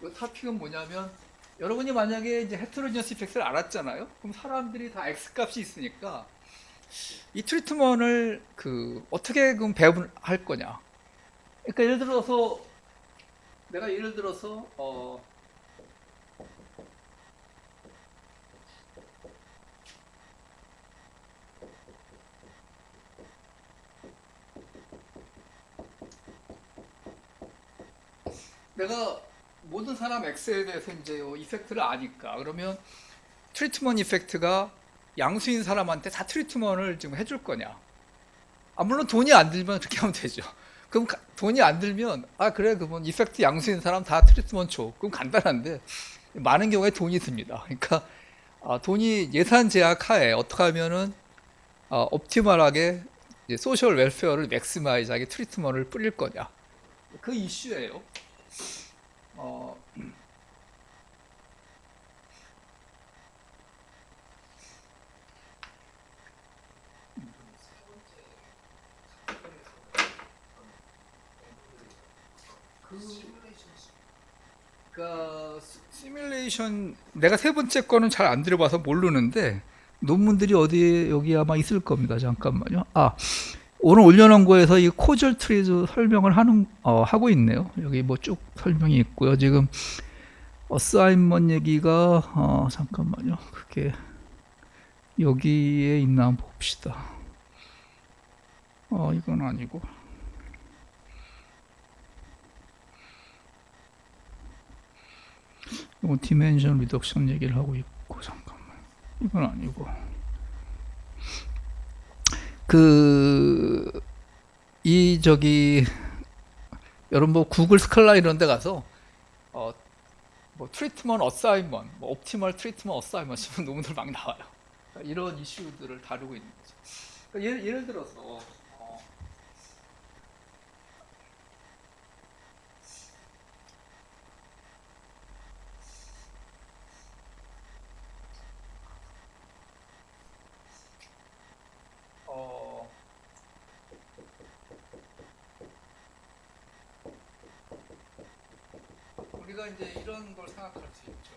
Speaker 1: 이 토픽은 뭐냐면 여러분이 만약에 이제 헤테로지너스 이펙트를 알았잖아요. 그럼 사람들이 다 X 값이 있으니까 이 트리트먼을 어떻게 그럼 배분할 거냐. 그러니까 예를 들어서 내가 모든 사람 X에 대해서 이제 이펙트를 아니까 그러면 트리트먼 이펙트가 양수인 사람한테 다 트리트먼을 지금 해줄 거냐? 물론 돈이 안 들면 그렇게 하면 되죠. 그럼 돈이 안 들면 그래 그러면 이펙트 양수인 사람 다 트리트먼 줘. 그럼 간단한데 많은 경우에 돈이 듭니다. 그러니까 돈이 예산 제약 하에 어떻게 하면은 옵티멀하게 소셜 웰페어를 맥시마이즈하게 트리트먼을 뿌릴 거냐? 그 이슈예요. 어, 그러니까 시뮬레이션 내가 세 번째 거는 잘 안 들어봐서 모르는데 논문들이 어디에 여기 아마 있을 겁니다. 잠깐만요. 오늘 올려놓은 거에서 이 코절 트리즈 설명을 하고 있네요. 여기 뭐 쭉 설명이 있고요. 지금 어사인먼 얘기가 잠깐만요. 그게 여기에 있나 한번 봅시다. 이건 아니고. 이건 디멘션 리덕션 얘기를 하고 있고 잠깐만. 이건 아니고. 여러분 뭐 구글 스칼라 이런 데 가서 뭐 트리트먼 어사이먼, 뭐 옵티멀 트리트먼 어사이먼 이런 논문들 막 나와요. 그러니까 이런 이슈들을 다루고 있는 거죠. 그러니까 예를 들어서 어, 우리가 이제 이런 걸 생각할 수 있죠.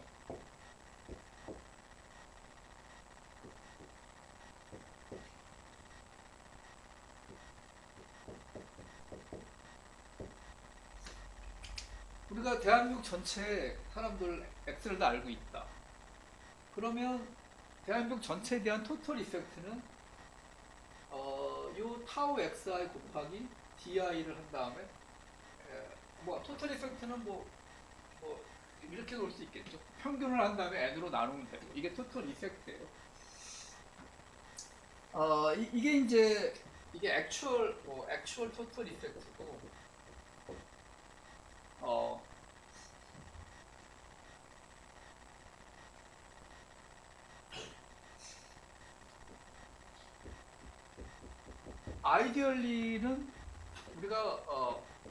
Speaker 1: 우리가 대한민국 전체 사람들 X를 다 알고 있다. 그러면 대한민국 전체에 대한 토탈 이펙트는 요 타우 xi 곱하기 di를 한 다음에 뭐 토탈 이펙트는 뭐 이렇게 놓을 수 있겠죠. 평균을 한 다음에 n으로 나누면 되고 이게 토탈 이펙트예요. 이게 이제 이게 액추얼 토탈 이펙트고 아이디얼리는 우리가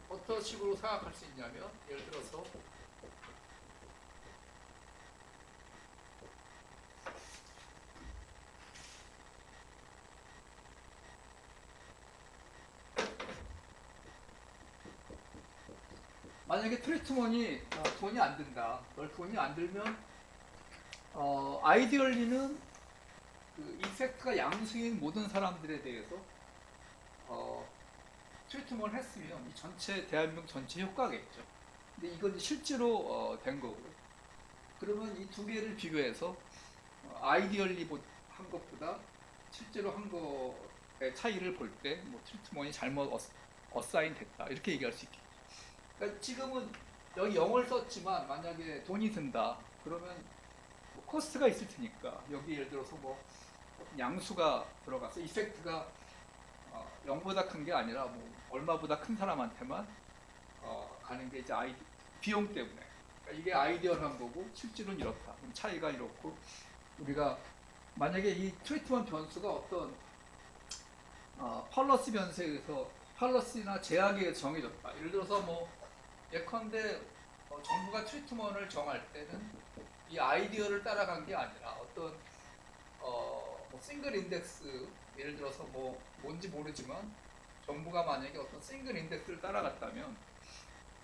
Speaker 1: 어떤 식으로 생각할 수 있냐면 예를 들어서 만약에 트리트먼이 돈이 안 든다. 널 돈이 안 들면 아이디얼리는 그 이펙트가 양수인 모든 사람들에 대해서 트리트먼을 했으면 이 전체 대한민국 전체 효과겠죠. 근데 이건 실제로 된 거고요. 그러면 이 두 개를 비교해서 아이디얼리 한 것보다 실제로 한 거의 차이를 볼 때 뭐 트리트먼이 잘못 어사인 됐다 이렇게 얘기할 수 있겠죠. 그러니까 지금은 여기 0을 썼지만 만약에 돈이 든다 그러면 뭐 코스트가 있을 테니까 여기 예를 들어서 뭐 양수가 들어가서 이펙트가 0보다 큰 게 아니라 뭐 얼마보다 큰 사람한테만 가는 게 이제 비용 때문에 그러니까 이게 아이디어한 거고 실제로는 이렇다. 그럼 차이가 이렇고 우리가 만약에 이 트리트먼트 변수가 어떤 펄러스 변수에 의해서 펄러스나 제약에 의해서 정해졌다. 예를 들어서 뭐 예컨대 정부가 트리트먼트를 정할 때는 이 아이디어를 따라간 게 아니라 어떤 뭐 싱글 인덱스, 예를 들어서 뭐 뭔지 모르지만 정부가 만약에 어떤 싱글 인덱스를 따라갔다면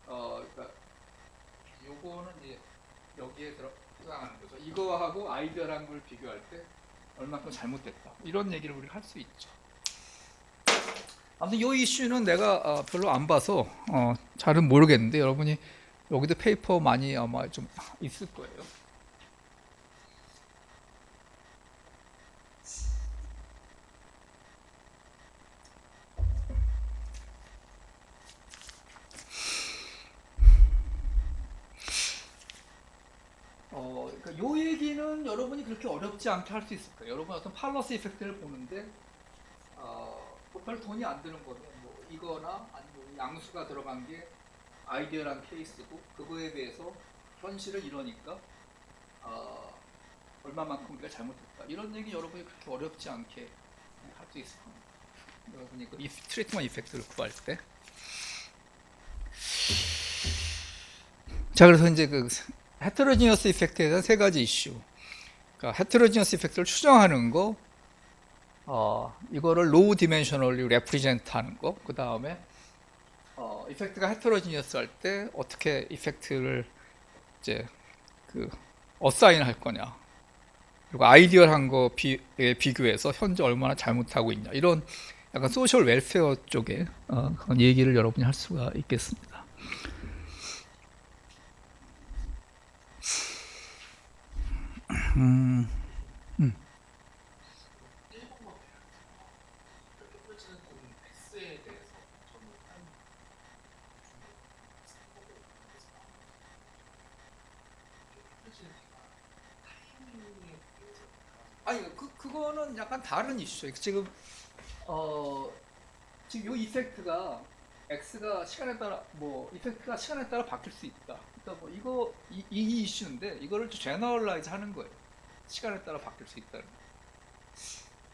Speaker 1: 그러니까 요거는 이제 여기에 들어가는 거죠. 이거하고 아이디어라는 걸 비교할 때 얼마큼 잘못됐다. 이런 얘기를 우리가 할 수 있죠. 아무튼 이 이슈는 내가 별로 안 봐서 잘은 모르겠는데 여러분이 여기도 페이퍼 많이 아마 좀 있을 거예요. 그러니까 요 얘기는 여러분이 그렇게 어렵지 않게 할 수 있을 거예요. 여러분 어떤 팔러스 이펙트를 보는데 뭐 별 돈이 안 드는 거는 뭐 이거나 아니면 양수가 들어간 게 아이디어란 케이스고 그거에 대해서 현실을 이러니까 얼마만큼 우리가 잘못했다. 이런 얘기 여러분이 그렇게 어렵지 않게 할 수 있을 겁니다. 여러분이 그 트리트먼트 이펙트를 구할 때. 자, 그래서 이제 그 헤테로지니어스 이펙트에 대한 세 가지 이슈. 그러니까 헤테로지니어스 이펙트를 추정하는 거, 이거를 로우 디멘셔널리 레프리젠트 하는 거, 그 다음에 이펙트가 헤테로지니어스 할 때 어떻게 이펙트를 이제 그 어사인 할 거냐, 그리고 아이디얼한 거 비교해서 현재 얼마나 잘못하고 있냐, 이런 약간 소셜 웰페어 쪽에 그런 얘기를 여러분이 할 수가 있겠습니다. 아니 그거는 약간 다른 이슈죠. 지금 지금 요 이펙트가 x가 시간에 따라 뭐 이펙트가 시간에 따라 바뀔 수 있다. 그러니까 뭐 이거 이 이슈인데 이거를 좀 제너럴라이즈 하는 거예요. 시간에 따라 바뀔 수 있다는.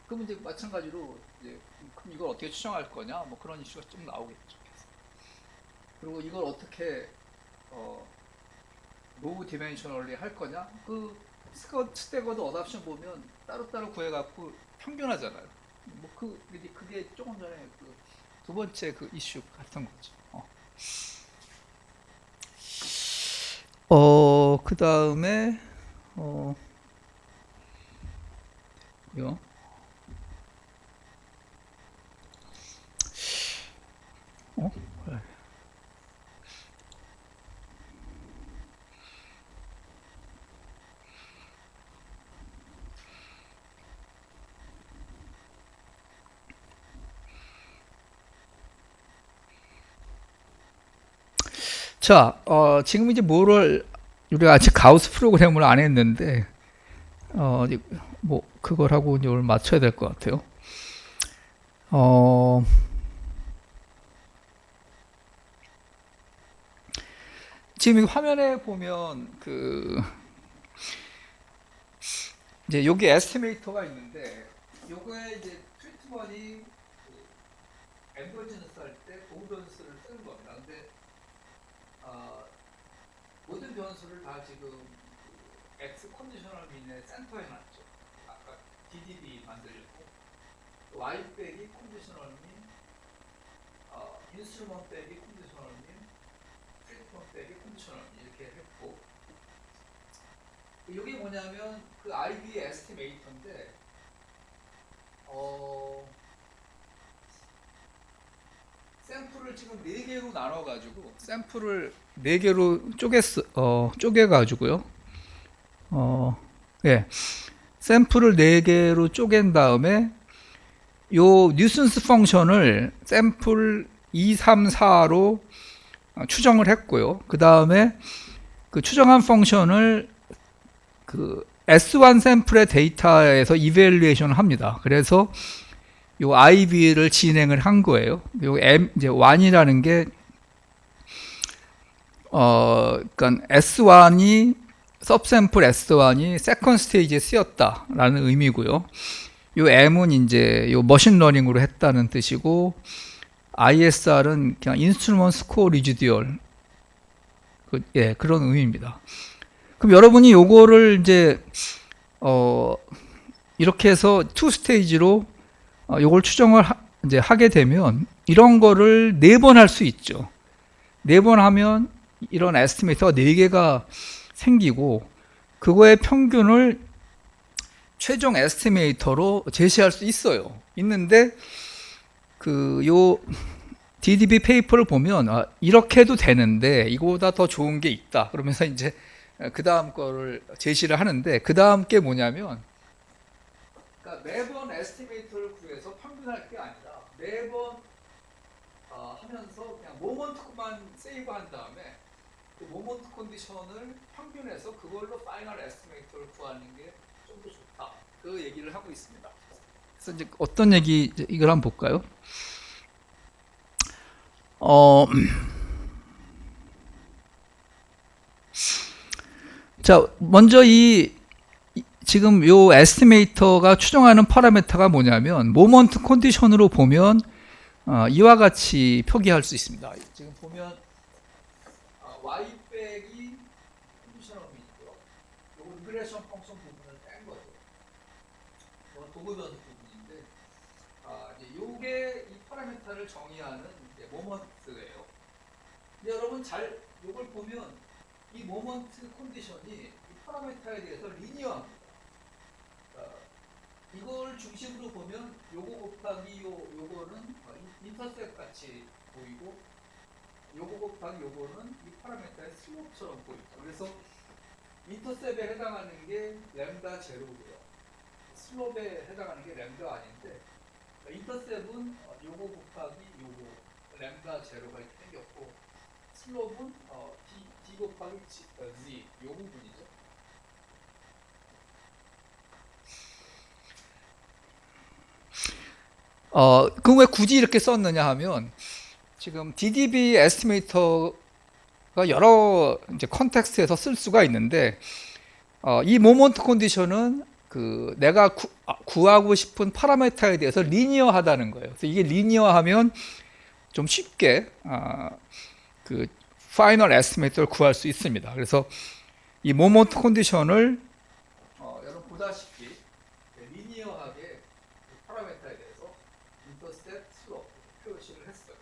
Speaker 1: 그럼 이제 마찬가지로 이제 그럼 이걸 어떻게 추정할 거냐 뭐 그런 이슈가 좀 나오겠죠. 그리고 이걸 어떻게 로우 디멘셔널리 할 거냐? 그 스태거드 어답션 보면 따로따로 구해갖고 평균하잖아요. 뭐 그게 조금 전에 그 두 번째 그 이슈 같은 거죠. 그 다음에 이거 그래. 자, 지금 이제 우리가 아직 가우스 프로그램을 안 했는데, 뭐, 그걸 하고 이제 오늘 맞춰야 될 것 같아요. 지금 이 화면에 보면, 이제 여기 에스티메이터가 있는데, 요거에 이제 트리트먼이 엠버전스 할 때 보호 변수를 쓰는 겁니다. 근데, 모든 변수를 다 지금 X 컨디셔널 민의 센터에 놨죠. 아까 DDB 만들고 Y 빼기 컨디셔널 민, 인스트루먼트 빼기 컨디셔널 민, 트리트먼트 빼기 컨디셔널 민 이렇게 했고, 이게 뭐냐면 그 IB의 에스티메이터인데 샘플을 지금 4개로 나눠가지고 샘플을 4개로 쪼개가지고요. 예. 샘플을 4개로 쪼갠 다음에 요 뉴슨스 펑션을 샘플 2, 3, 4로 추정을 했고요. 그 다음에 그 추정한 펑션을 그 S1 샘플의 데이터에서 이밸류에이션을 합니다. 그래서 요 IB를 진행을 한 거예요. 요 이제 1이라는 게 그러니까 S1이 서브샘플 S1이 세컨드 스테이지에 쓰였다라는 의미고요. 요 M은 이제 요 머신러닝으로 했다는 뜻이고, ISR은 그냥 인스트루먼트 스코어 리지듀얼, 예, 그런 의미입니다. 그럼 여러분이 요거를 이제 이렇게 해서 투 스테이지로 요걸 추정을 이제 하게 되면 이런 거를 4번 할 수 있죠. 4번 하면 이런 에스티메이터가 4개가 생기고, 그거의 평균을 최종 에스티메이터로 제시할 수 있어요. 있는데 요 DDB 페이퍼를 보면 이렇게 해도 되는데 이거보다 더 좋은 게 있다. 그러면서 이제 그 다음 거를 제시를 하는데, 그 다음 게 뭐냐면, 그러니까 매번 에스티메이터를 구해서 평균할 게 아니라 매번 하면서 그냥 모먼트만 세이브한 다음에 그 모먼트 컨디션을 평균해서 그걸로 파이널 에스티메이터를 구하는 게 좀 더 좋다. 그 얘기를 하고 있습니다. 그래서 이제 어떤 얘기, 이걸 한번 볼까요? 자, 먼저 지금 요 에스티메이터가 추정하는 파라미터가 뭐냐면, 모먼트 컨디션으로 보면 이와 같이 표기할 수 있습니다. 지금 보면 y 빼기 컨디셔널 미고요. 요거 리그레션 펑션 부분을 뺀 거죠. 이건 도구 변수 부분인데, 이제 요게 이 파라미터를 정의하는 이제 모먼트예요. 근데 여러분 요걸 보면 이 모먼트 컨디션이 이 파라미터에 대해서 리니어합니다. 이걸 중심으로 보면 요거 곱하기 요거는 인터셉 같이 보이고, 요거 곱하기 요거는 이 파라미터의 슬롭처럼 보이죠. 그래서 인터셉에 해당하는 게 램다 제로고요. 슬롭에 해당하는 게 램다 아닌데, 인터셉은 요거 곱하기 요거 램다 제로가 이렇게 생겼고, 슬롭은 d 곱하기 z 요 부분이죠. 그럼 왜 굳이 이렇게 썼느냐 하면, 지금 DDB 에스티메이터가 여러 이제 컨텍스트에서 쓸 수가 있는데, 이 모먼트 컨디션은 내가 구하고 싶은 파라미터에 대해서 리니어하다는 거예요. 그래서 이게 리니어하면 좀 쉽게 그 파이널 에스티메이터를 구할 수 있습니다. 그래서 이 모먼트 컨디션을 여러분 보다시피 리니어하게 파라미터에 대해서 인터셉 슬롭 표시를 했어요.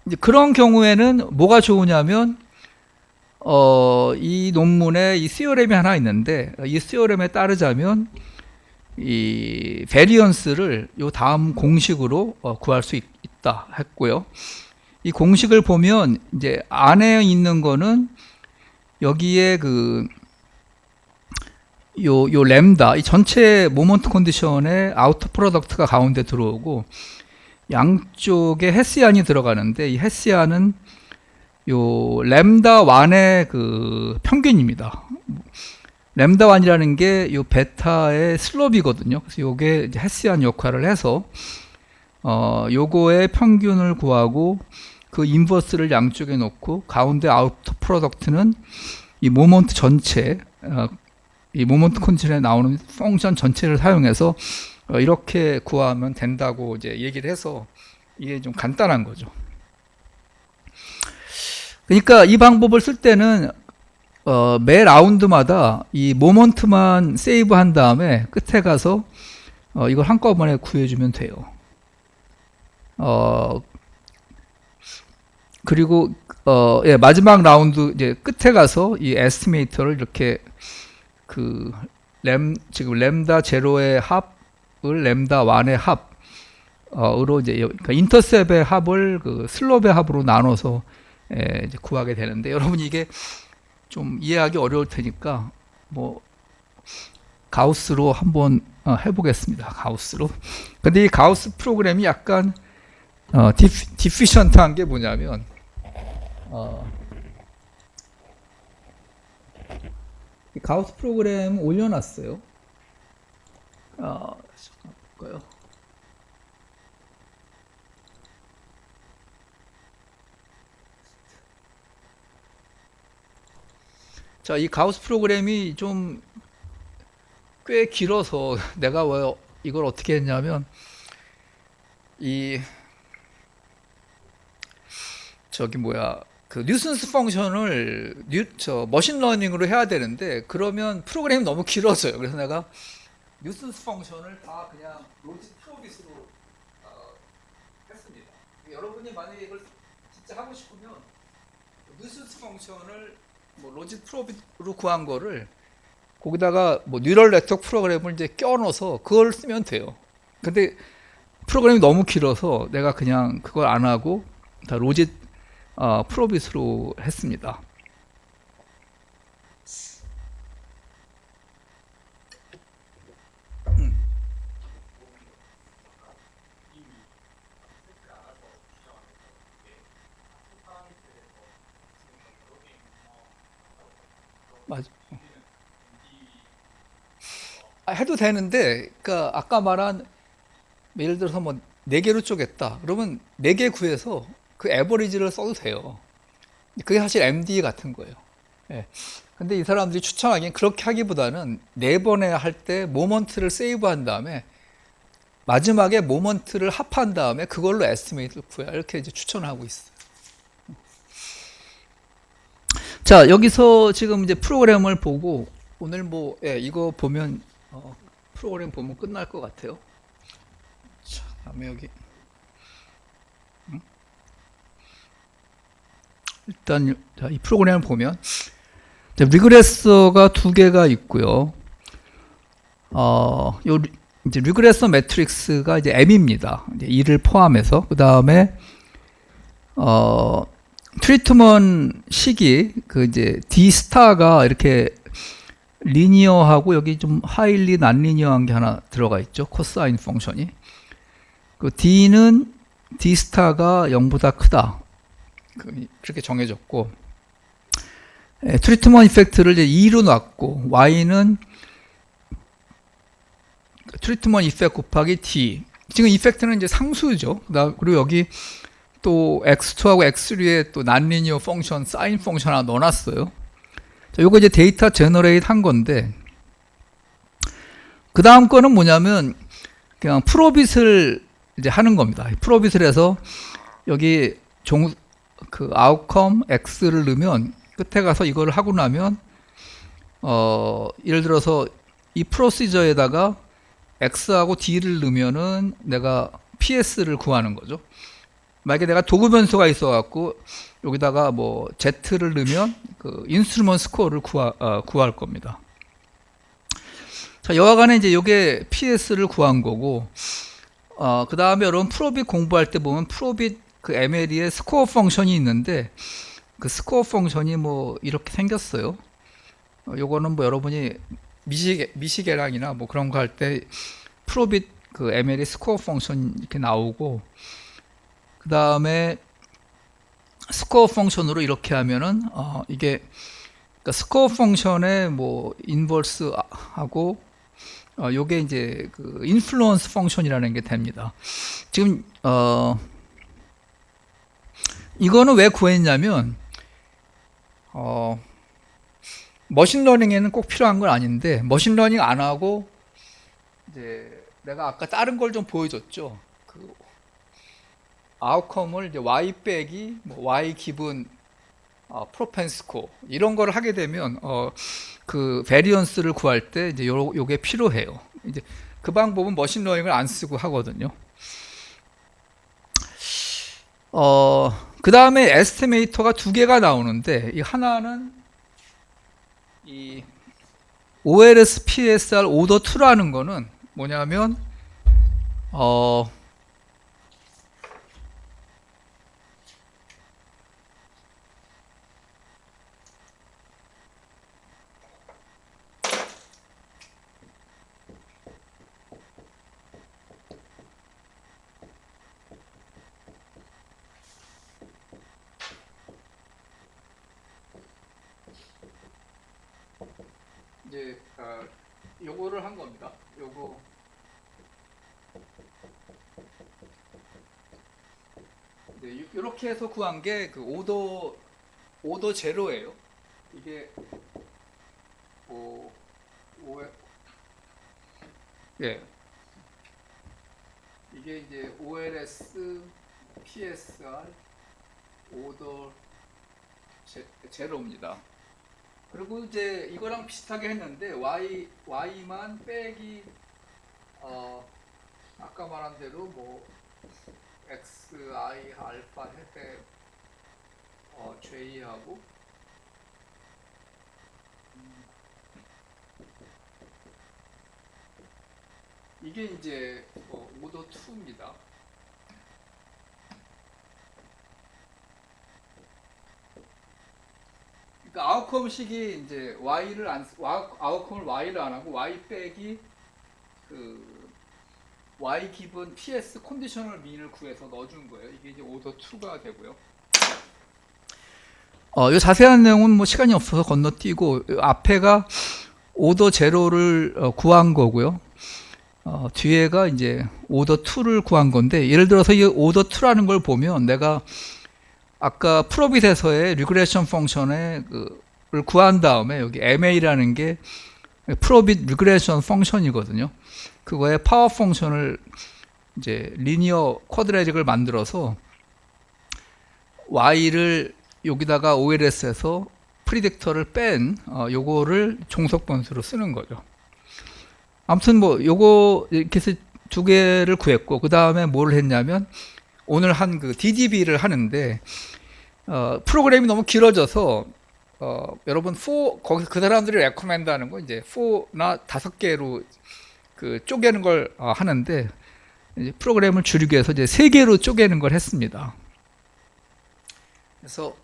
Speaker 1: 이제 그런 경우에는 뭐가 좋으냐면, 이 논문에 이 시어렘이 하나 있는데, 이 시어렘에 따르자면 이 베리언스를 요 다음 공식으로 구할 수 있다 했고요. 이 공식을 보면 이제 안에 있는 거는 여기에 요 램다, 이 전체 모먼트 컨디션의 아우터 프로덕트가 가운데 들어오고, 양쪽에 헤시안이 들어가는데, 이 헤시안은 요 램다 1의 평균입니다. 램다 1이라는 게 요 베타의 슬롭이거든요. 그래서 요게 이제 헤시안 역할을 해서 요거의 평균을 구하고, 그 인버스를 양쪽에 놓고 가운데 아우터 프로덕트는 이 모먼트 전체, 이 모먼트 컨디션에 나오는 펑션 전체를 사용해서 이렇게 구하면 된다고 이제 얘기를 해서, 이게 좀 간단한 거죠. 그러니까 이 방법을 쓸 때는 매 라운드마다 이 모먼트만 세이브한 다음에 끝에 가서 이걸 한꺼번에 구해주면 돼요. 그리고 예, 마지막 라운드 이제 끝에 가서 이 에스티메이터를 이렇게 지금 램다 제로의 합을 램다 1의 합으로 이제 그러니까 인터셉의 합을 슬롭의 합으로 나눠서 이제 구하게 되는데, 여러분 이게 좀 이해하기 어려울 테니까 뭐 가우스로 한번 해보겠습니다. 가우스로. 근데 이 가우스 프로그램이 약간 디피션트한 게 뭐냐면, 이 가우스 프로그램 올려놨어요. 잠깐 볼까요? 자, 이 가우스 프로그램이 좀 꽤 길어서 내가 왜 이걸 어떻게 했냐면 이 저기 뭐야 그 뉴슨스 펑션을 머신러닝으로 해야 되는데 그러면 프로그램이 너무 길어져요. 그래서 내가 뉴슨스 펑션을 다 그냥 로직 프로빗으로 했습니다. 여러분이 만약에 이걸 진짜 하고 싶으면 뉴슨스 펑션을 뭐 로직 프로빗으로 구한 거를 거기다가 뭐 뉴럴 네트워크 프로그램을 이제 껴넣어서 그걸 쓰면 돼요. 근데 프로그램이 너무 길어서 내가 그냥 그걸 안 하고 다 로직 프로빗으로 했습니다. 맞아. 해도 되는데, 그러니까 아까 말한 예를 들어서 뭐 네 개로 쪼갰다. 그러면 네 개 구해서 그 에버리지를 써도 돼요. 그게 사실 MD 같은 거예요. 예. 근데 이 사람들이 추천하기엔 그렇게 하기보다는 네 번에 할 때 모먼트를 세이브한 다음에 마지막에 모먼트를 합한 다음에 그걸로 에스티메이트를 구해야 이렇게 이제 추천하고 있어요. 자, 여기서 지금 이제 프로그램을 보고 오늘 뭐 이거 보면 프로그램 보면 끝날 것 같아요. 자, 다음에 여기 일단 자, 이 프로그램을 보면 리그레서가 두 개가 있고요. 요 이제 리그레서 매트릭스가 이제 M입니다. 이제 2를 포함해서 그 다음에 트리트먼 식이 그 이제 D 스타가 이렇게 리니어하고 여기 좀 하일리 난 리니어한 게 하나 들어가 있죠. 코사인 펑션이. 그 D는 D 스타가 0보다 크다. 그렇게 정해졌고, 트리트먼 이펙트를 이제 2로 놨고, Y는 트리트먼 이펙트 곱하기 D. 지금 이펙트는 이제 상수죠. 그리고 여기 또 x2하고 x3에 또 난리니어 펑션, 사인 펑션 하나 넣어놨어요. 자, 요거 이제 데이터 제너레이트 한 건데, 그 다음 거는 뭐냐면, 그냥 프로빗을 이제 하는 겁니다. 프로빗을 해서 여기 그 아웃컴 x를 넣으면 끝에 가서 이걸 하고 나면 예를 들어서 이 프로시저에다가 x하고 d를 넣으면은 내가 ps를 구하는 거죠. 만약에 내가 도구 변수가 있어 갖고 여기다가 뭐 z를 넣으면 그 인스트루먼트 스코어를 구할 겁니다. 자, 여하간에 이제 요게 ps를 구한 거고, 그 다음에 여러분 프로빗 공부할 때 보면 프로빗 그 MLE에 스코어 펑션이 있는데 그 스코어 펑션이 뭐 이렇게 생겼어요. 요거는 뭐 여러분이 미시계량이나 뭐 그런 거 할 때 프로빗 그 MLE 스코어 펑션 이렇게 나오고, 그 다음에 스코어 펑션으로 이렇게 하면은 이게 그러니까 스코어 펑션의 뭐 인버스 하고 요게 이제 그 인플루언스 펑션이라는 게 됩니다. 지금 이거는 왜 구했냐면 머신러닝에는 꼭 필요한 건 아닌데 머신러닝 안 하고 이제 내가 아까 다른 걸 좀 보여줬죠. 그 아웃컴을 이제 y 빼기 뭐 y 기분 프로펜스코 이런 거를 하게 되면 그 베리언스를 구할 때 이제 요게 필요해요. 이제 그 방법은 머신러닝을 안 쓰고 하거든요. 그 다음에 에스티메이터가 두 개가 나오는데 이 하나는 이 OLS PSR 오더 2라는 거는 뭐냐면 이제 요거를 한 겁니다. 요거 이렇게 해서 구한 게 그 오더 제로예요. 이게 오, 오, 예, 이게 이제 OLS, PSR, 오더 제로입니다. 그리고 이제 이거랑 비슷하게 했는데 Y만 빼기 아까 말한 대로 뭐 X, I, 알파 해서 J하고 이게 이제 오더 2입니다. 그러니까 아웃컴식이 이제 아웃컴을 Y를 안 하고 Y 빼기 그 Y 기본 PS 컨디셔널 민을 구해서 넣어준 거예요. 이게 이제 오더 2가 되고요. 이 자세한 내용은 뭐 시간이 없어서 건너뛰고 앞에가 오더 제로를 구한 거고요. 뒤에가 이제 오더 2를 구한 건데 예를 들어서 이 오더 2라는 걸 보면 내가 아까 프로빗에서의 리그레션 펑션을 구한 다음에 여기 MA라는 게 프로빗 리그레션 펑션이거든요. 그거에 파워 펑션을 이제 리니어 쿼드레틱을 만들어서 Y를 여기다가 OLS에서 프리딕터를 뺀 요거를 종속 변수로 쓰는 거죠. 아무튼 뭐 요거 이렇게 해서 두 개를 구했고 그 다음에 뭘 했냐면 오늘 한 그 DDB를 하는데 프로그램이 너무 길어져서 여러분 거기 그 사람들이 레코멘드 하는 거 이제 4나 5개로 그 쪼개는 걸 하는데 이제 프로그램을 줄이기 위해서 이제 3개로 쪼개는 걸 했습니다. 그래서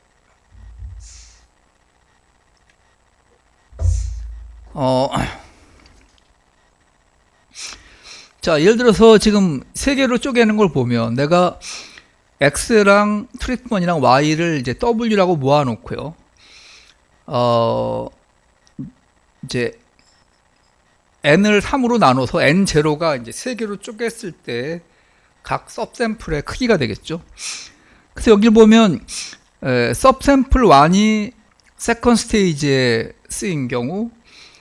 Speaker 1: 자, 예를 들어서 지금 3개로 쪼개는 걸 보면 내가 X랑 트리트먼이랑 Y를 이제 W라고 모아놓고요. 이제 N을 3으로 나눠서 N0가 이제 3개로 쪼갰을 때 각 서브샘플의 크기가 되겠죠. 그래서 여기 보면 서브샘플 1이 세컨드 스테이지에 쓰인 경우,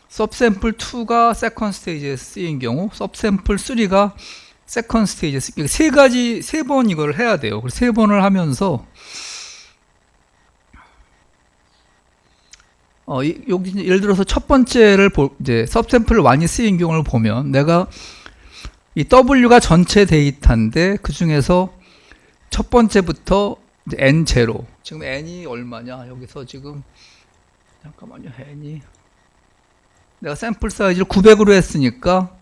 Speaker 1: 서브샘플 2가 세컨드 스테이지에 쓰인 경우, 서브샘플 3가 세컨드 스테이지에 쓰인 경우, 세 번 이걸 해야 돼요. 그래서 3번을 하면서 여기 예를 들어서 첫 번째를 이제 서브샘플 1이 쓰인 경우를 보면 내가 이 W가 전체 데이터인데 그 중에서 첫 번째부터 이제 N0 지금 N이 얼마냐 여기서 지금 잠깐만요. N이 내가 샘플 사이즈를 900으로 했으니까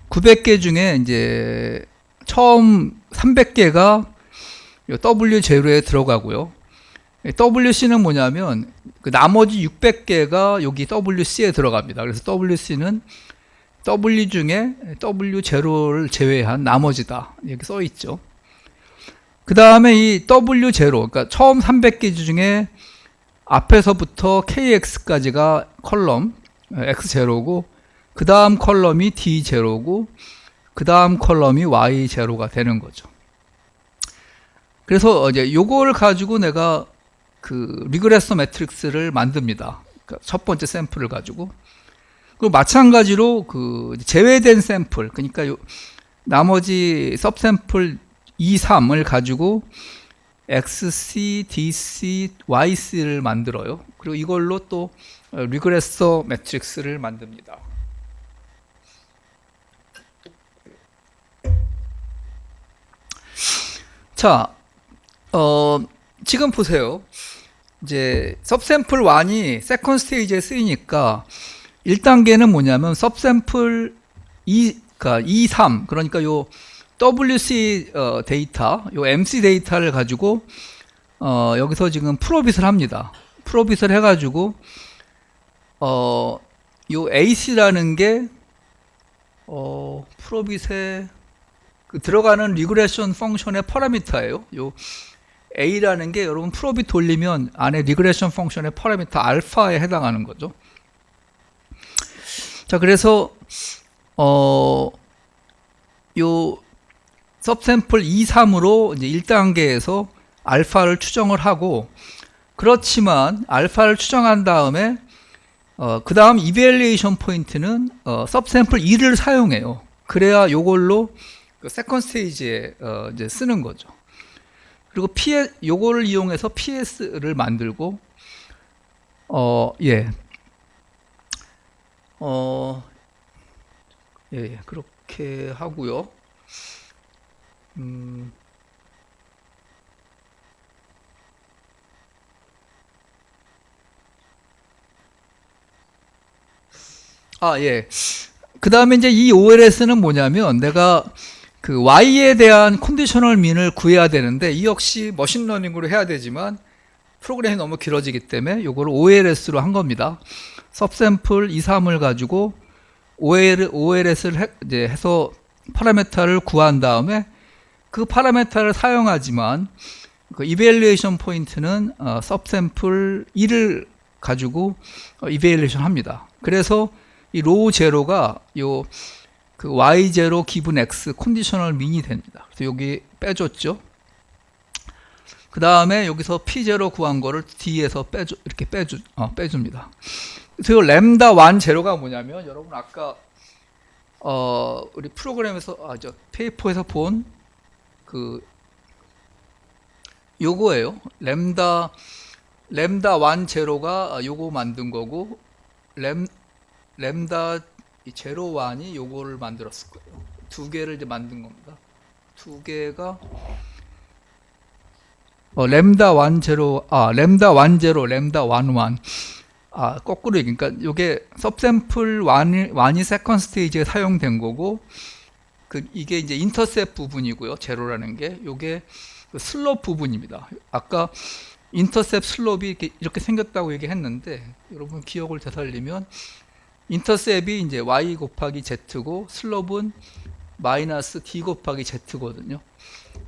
Speaker 1: 900개 중에 이제 처음 300개가 W0에 들어가고요. WC는 뭐냐면 그 나머지 600개가 여기 WC에 들어갑니다. 그래서 WC는 W 중에 W0를 제외한 나머지다. 이렇게 써 있죠. 그 다음에 이 W0, 그러니까 처음 300개 중에 앞에서부터 KX까지가 컬럼 X0고, 그 다음 컬럼이 D0고, 그 다음 컬럼이 Y0가 되는 거죠. 그래서 이제 요거를 가지고 내가 그 리그레서 매트릭스를 만듭니다. 그러니까 첫 번째 샘플을 가지고. 그리고 마찬가지로 그 제외된 샘플, 그러니까 나머지 서브샘플 2, 3을 가지고 XC, DC, YC를 만들어요. 그리고 이걸로 또 리그레서 매트릭스를 만듭니다. 자, 지금 보세요. 이제 서브샘플 1이 세컨드 스테이지에 쓰이니까 1단계는 뭐냐면 서브샘플 2, 그러니까 2, 3, 그러니까 요 WC 데이터, 요 MC 데이터를 가지고 여기서 지금 프로빗을 합니다. 프로빗을 해가지고 요 AC라는 게 프로빗에 그 들어가는 리그레션 펑션의 파라미터예요. 요 A라는 게 여러분 프로빗 돌리면 안에 리그레션 펑션의 파라미터 알파에 해당하는 거죠. 자, 그래서 요 서브샘플 2, 3으로 이제 1단계에서 알파를 추정을 하고 그렇지만 알파를 추정한 다음에 그 다음 이벨리에이션 포인트는 सब샘플 2를 사용해요. 그래야 요걸로 그 세컨 스테이지에 이제 쓰는 거죠. 그리고 요거를 이용해서 PS를 만들고 예. 예, 그렇게 하고요. 음, 예. 그 다음에 이제 이 OLS는 뭐냐면 내가 그 Y에 대한 컨디셔널 민을 구해야 되는데 이 역시 머신러닝으로 해야 되지만 프로그램이 너무 길어지기 때문에 이걸 OLS로 한 겁니다. सब샘플 2, 3을 가지고 OLS를 이제 해서 파라메타를 구한 다음에 그 파라메타를 사용하지만 그 이벨리에이션 포인트는 सब샘플 2를 가지고 이벨리에이션 합니다. 그래서 이 로우 제로가 요 그 y0 기분 x 컨디셔널 민이 됩니다. 그래서 여기 빼줬죠. 그 다음에 여기서 p0 구한 거를 d에서 이렇게 빼줍니다. 그래서 램다 1 제로가 뭐냐면 여러분 아까 우리 프로그램에서 페이퍼에서 본 그 요거예요. 램다 1 제로가 요거 만든 거고 램다 제로 1이 요거를 만들었을 거예요. 두 개를 이제 만든 겁니다. 두 개가 램다 1 제로 램다 1 제로 램다 1 1 거꾸로 얘기니까 요게 सब샘플 1이 세컨 스테이지에 사용된 거고 이게 이제 인터셉 부분이고요. 제로라는 게 요게 그 슬롭 부분입니다. 아까 인터셉 슬롭이 이렇게 생겼다고 얘기했는데 여러분 기억을 되살리면 인터셉이 이제 y 곱하기 z고 슬롭은 마이너스 d 곱하기 z거든요.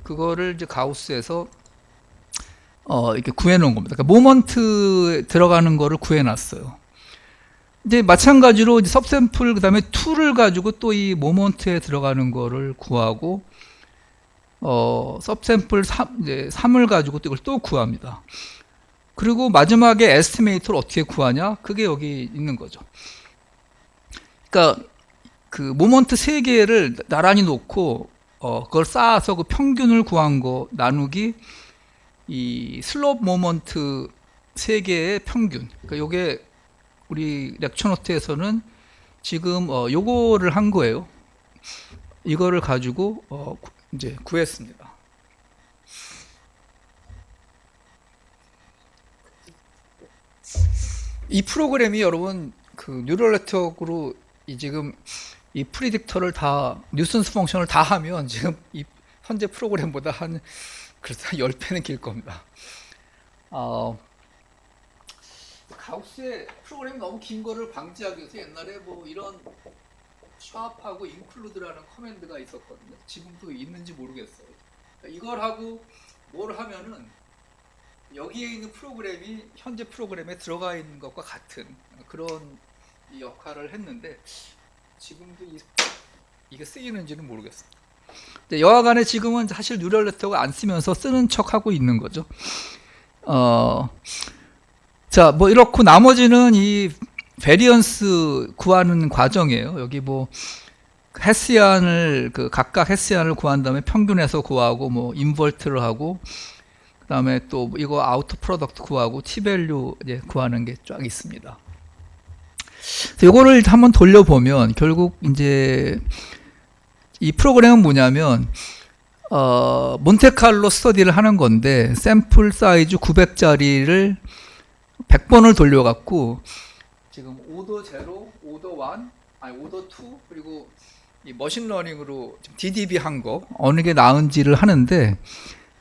Speaker 1: 그거를 이제 가우스에서 이렇게 구해놓은 겁니다. 그러니까 모먼트 들어가는 거를 구해놨어요. 이제 마찬가지로 이제 सब샘플 그다음에 2를 가지고 또 이 모먼트에 들어가는 거를 구하고 सब샘플 3을 가지고 또 이걸 또 구합니다. 그리고 마지막에 에스티메이터를 어떻게 구하냐? 그게 여기 있는 거죠. 그러니까 그 모먼트 3개를 나란히 놓고 그걸 쌓아서 그 평균을 구한 거 나누기 이 슬롭 모먼트 3개의 평균. 그러니까 요게 우리 렉처 노트에서는 지금 요거를 한 거예요. 이거를 가지고 이제 구했습니다. 이 프로그램이 여러분 그 뉴럴 네트워크로 지금 이 프리딕터를 다 뉴슨스 펑션을 다 하면 지금 이 현재 프로그램보다 한 그래서 10배는 길 겁니다. 가우스의 프로그램이 너무 긴 거를 방지하기 위해서 옛날에 뭐 이런 샵하고 인클루드라는 커맨드가 있었거든요. 지금도 있는지 모르겠어요. 그러니까 이걸 하고 뭘 하면은 여기에 있는 프로그램이 현재 프로그램에 들어가 있는 것과 같은 그런 역할을 했는데 지금도 이게 쓰이는지는 모르겠어요. 여하간에 지금은 사실 뉴럴 네트워크 안 쓰면서 쓰는 척 하고 있는 거죠. 자, 뭐 이렇고 나머지는 이 베리언스 구하는 과정이에요. 여기 뭐 헤시안을 각각 헤시안을 구한 다음에 평균에서 구하고 뭐 인버트를 하고 그다음에 또 이거 아우터 프로덕트 구하고 T-밸류 이제 구하는 게 쫙 있습니다. 그래서 이거를 한번 돌려보면 결국 이제 이 프로그램은 뭐냐면 몬테칼로 스터디를 하는 건데 샘플 사이즈 900짜리를 100번을 돌려갖고 지금 오더 0, 오더 1, 오더 2 그리고 이 머신러닝으로 DDB 한 거 어느 게 나은지를 하는데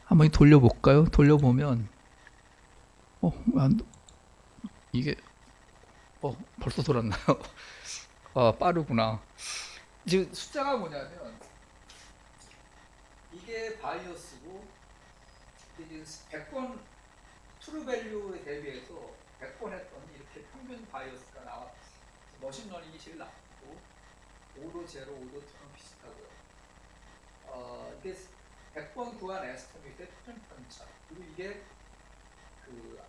Speaker 1: 한번 돌려볼까요? 돌려보면 이게 벌써 돌았나요? 빠르구나. 지금 숫자가 뭐냐면 이게 바이어스고 이게 100번 트루 밸류에 대비해서 100번 했더니 이렇게 평균 바이어스가 나왔어요. 머신러닝이 제일 낮고 오도 제로, 오도 2는 비슷하고요. 이게 100번 구한 에스티메이트의 평균 편차 그리고 이게 그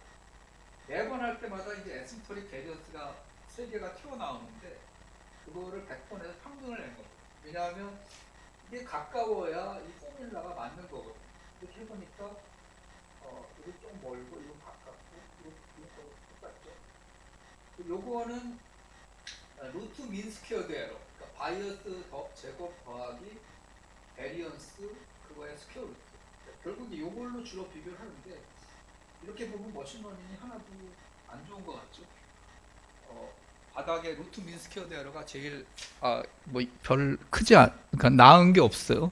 Speaker 1: 매번 할 때마다 이제 에시메트릭 베리언스가 세 개가 튀어나오는데 그거를 100번에서 평균을 낸 겁니다. 왜냐하면 이게 가까워야 이 포뮬라가 맞는 거거든요. 이렇게 해보니까 이거 좀 멀고 이거 가깝고 이거 똑같죠. 요거는 루트 민 스퀘어드 에러, 그러니까 바이어스 제곱 더하기 베리언스 그거의 스퀘어 루트. 결국 이제 요걸로 주로 비교를 하는데 이렇게 보면 머신러닝이 하나도 안 좋은 것 같죠. 바닥에 루트 민 스퀘어드 에러가 제일 뭐 별 크지 그러니까 나은 게 없어요.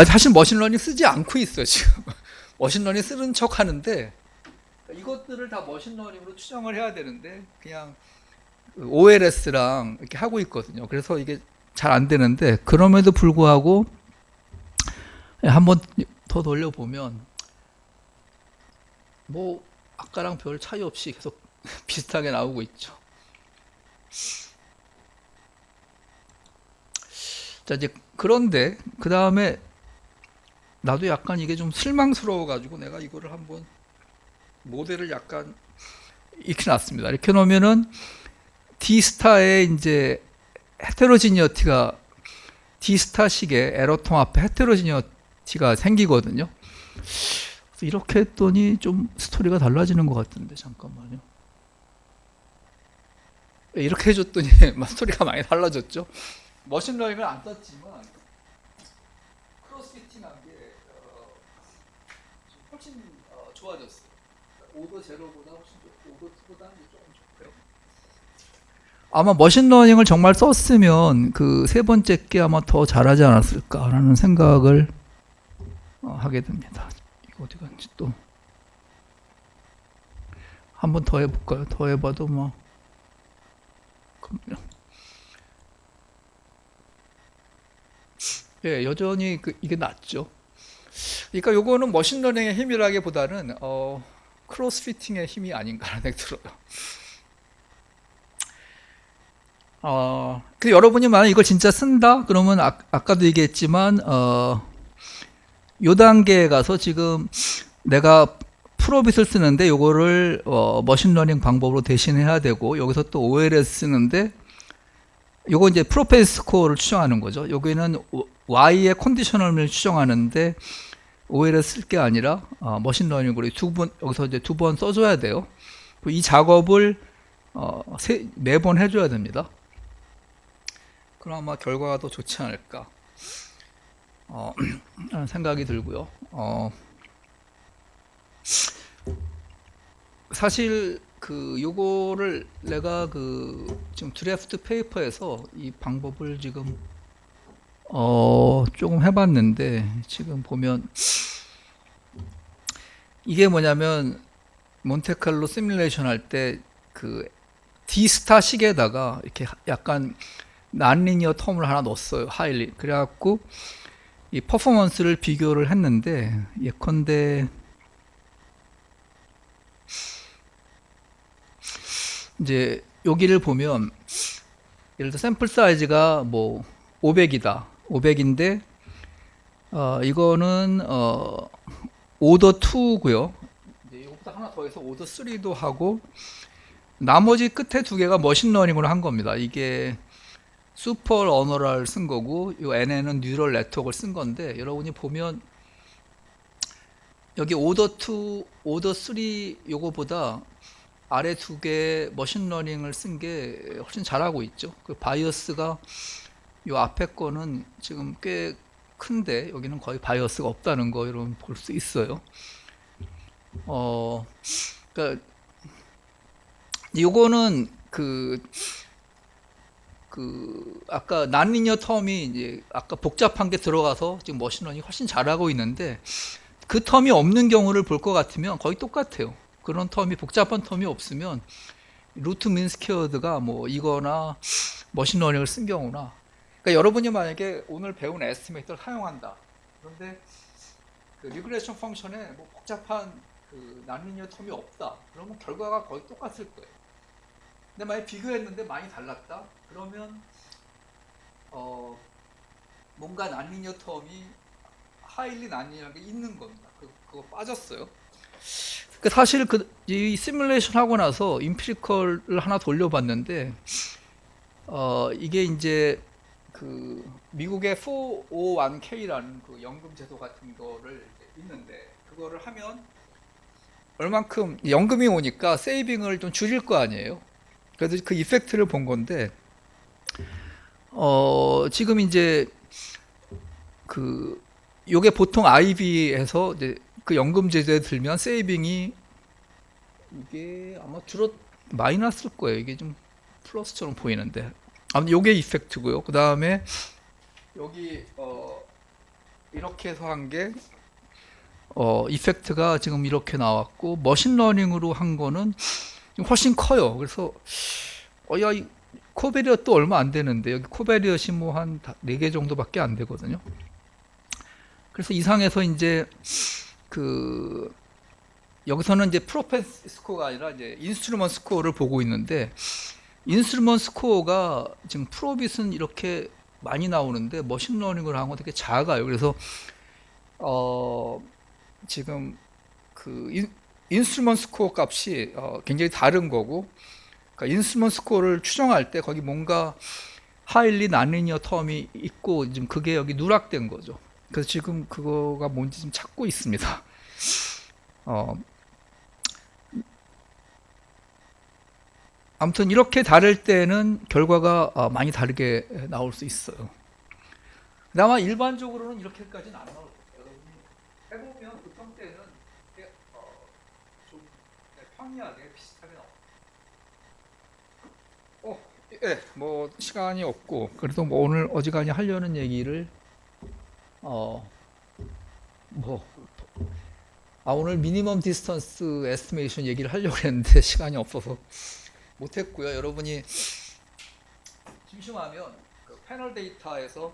Speaker 1: 사실 머신러닝 쓰지 않고 있어요 지금. 머신러닝 쓰는 척 하는데 이것들을 다 머신러닝으로 추정을 해야 되는데 그냥 OLS랑 이렇게 하고 있거든요. 그래서 이게 잘 안 되는데 그럼에도 불구하고 한번 더 돌려보면 뭐 아까랑 별 차이 없이 계속 비슷하게 나오고 있죠. 자 이제 그런데 그 다음에 나도 약간 이게 좀 실망스러워 가지고 내가 이거를 한번 모델을 약간 익혀놨습니다. 이렇게 놓으면은 D스타의 이제 헤테로지니어티가 D스타식의 에러통 앞에 헤테로지니어티가 생기거든요. 그래서 이렇게 했더니 좀 스토리가 달라지는 것 같은데 잠깐만요. 이렇게 해줬더니 스토리가 많이 달라졌죠. 머신러닝을 안 썼지만 크로스피팅한 게 훨씬 좋아졌어요. 오더 제로보다 훨씬 좋고 오더 투보다 조금 좋고요. 아마 머신러닝을 정말 썼으면 그 세 번째 게 아마 더 잘하지 않았을까라는 생각을 하게 됩니다. 이거 어디 갔지 또? 한 번 더 해볼까요? 더 해봐도 뭐 예, 여전히 이게 낫죠. 그러니까 요거는 머신러닝의 힘이라기보다는 크로스피팅의 힘이 아닌가라는 생각이 들어요. 그 여러분이 만약 이걸 진짜 쓴다? 그러면 아까도 얘기했지만 요 단계에 가서 지금 내가 프로빗을 쓰는데 요거를 머신러닝 방법으로 대신해야 되고 여기서 또 OLS 쓰는데 요거 이제 프로페스 스코어를 추정하는 거죠. 여기는 Y의 컨디셔널을 추정하는데 OLS 쓸 게 아니라 머신러닝으로 여기서 이제 두 번 써줘야 돼요. 이 작업을 매번 해줘야 됩니다. 그럼 아마 결과가 더 좋지 않을까 라는 생각이 들고요. 사실 요거를 내가 지금 드래프트 페이퍼에서 이 방법을 지금 조금 해봤는데 지금 보면 이게 뭐냐면 몬테칼로 시뮬레이션 할 때 D스타 식에다가 이렇게 약간 난리니어 텀을 하나 넣었어요. 하일리. 그래갖고 이 퍼포먼스를 비교를 했는데 예컨대 이제 여기를 보면 예를 들어 샘플 사이즈가 뭐 500이다. 500인데 이거는 오더 2고요. 이거보다 하나 더해서 오더 3도 하고 나머지 끝에 두 개가 머신러닝으로 한 겁니다. 이게 슈퍼 러너를 쓴 거고 이 NN은 뉴럴 네트워크를 쓴 건데 여러분이 보면 여기 오더 2, 오더 3 요거보다 아래 두 개 머신러닝을 쓴 게 훨씬 잘하고 있죠. 그 바이어스가 요 앞에 거는 지금 꽤 큰데 여기는 거의 바이어스가 없다는 거 여러분 볼 수 있어요. 그러니까 요거는 아까 난리니어 텀이 이제 아까 복잡한 게 들어가서 지금 머신러닝이 훨씬 잘하고 있는데 그 텀이 없는 경우를 볼 것 같으면 거의 똑같아요. 그런 텀이 복잡한 텀이 없으면 루트 민 스퀘어드가 뭐 이거나 머신러닝을 쓴 경우나 그러니까 여러분이 만약에 오늘 배운 에스티메이터를 사용한다. 그런데 리그레이션 펑션에 뭐 복잡한 난리니어 텀이 없다. 그러면 결과가 거의 똑같을 거예요. 근데 만약 비교했는데 많이 달랐다. 그러면 뭔가 난리니어 텀이 하일리 난리니어하게 있는 겁니다. 그거 빠졌어요. 사실 이 시뮬레이션 하고 나서 임피리컬을 하나 돌려봤는데 이게 이제 그 미국의 401k라는 그 연금 제도 같은 거를 있는데 그거를 하면 얼만큼 연금이 오니까 세이빙을 좀 줄일 거 아니에요. 그래서 그 이펙트를 본 건데 지금 이제 그 요게 보통 IB에서 이제 그 연금 제도에 들면 세이빙이 이게 아마 줄어 마이너스일 거예요. 이게 좀 플러스처럼 보이는데 아무튼 요게 이펙트고요. 그 다음에 여기 이렇게 해서 한 게 이펙트가 지금 이렇게 나왔고 머신러닝으로 한 거는 좀 훨씬 커요. 그래서 야, 이 코베리엇 또 얼마 안 되는데 여기 코베리엇이 뭐 한 4개 정도밖에 안 되거든요. 그래서 이상해서 이제 그 여기서는 이제 프로펜시 스코어가 아니라 이제 인스트루먼트 스코어를 보고 있는데 인스트루먼트 스코어가 지금 프로빗은 이렇게 많이 나오는데 머신러닝을 한 건 되게 작아요. 그래서 지금 그 인스트루먼트 스코어 값이 굉장히 다른 거고 그러니까 인스트루먼트 스코어를 추정할 때 거기 뭔가 하일리 난리니어 텀이 있고 지금 그게 여기 누락된 거죠. 그래서 지금 그거가 뭔지 좀 찾고 있습니다. 아무튼 이렇게 다를 때는 결과가 많이 다르게 나올 수 있어요. 아마 일반적으로는 이렇게까지는 안 나올 거예요. 여러분이 해보면 보통 때는 좀 평이하게 비슷하게 나와요. 예, 뭐 시간이 없고 그래도 뭐 오늘 어지간히 하려는 얘기를 뭐 오늘 미니멈 디스턴스 에스티메이션 얘기를 하려고 했는데 시간이 없어서 못했고요. 여러분이 심심하면 그 패널 데이터에서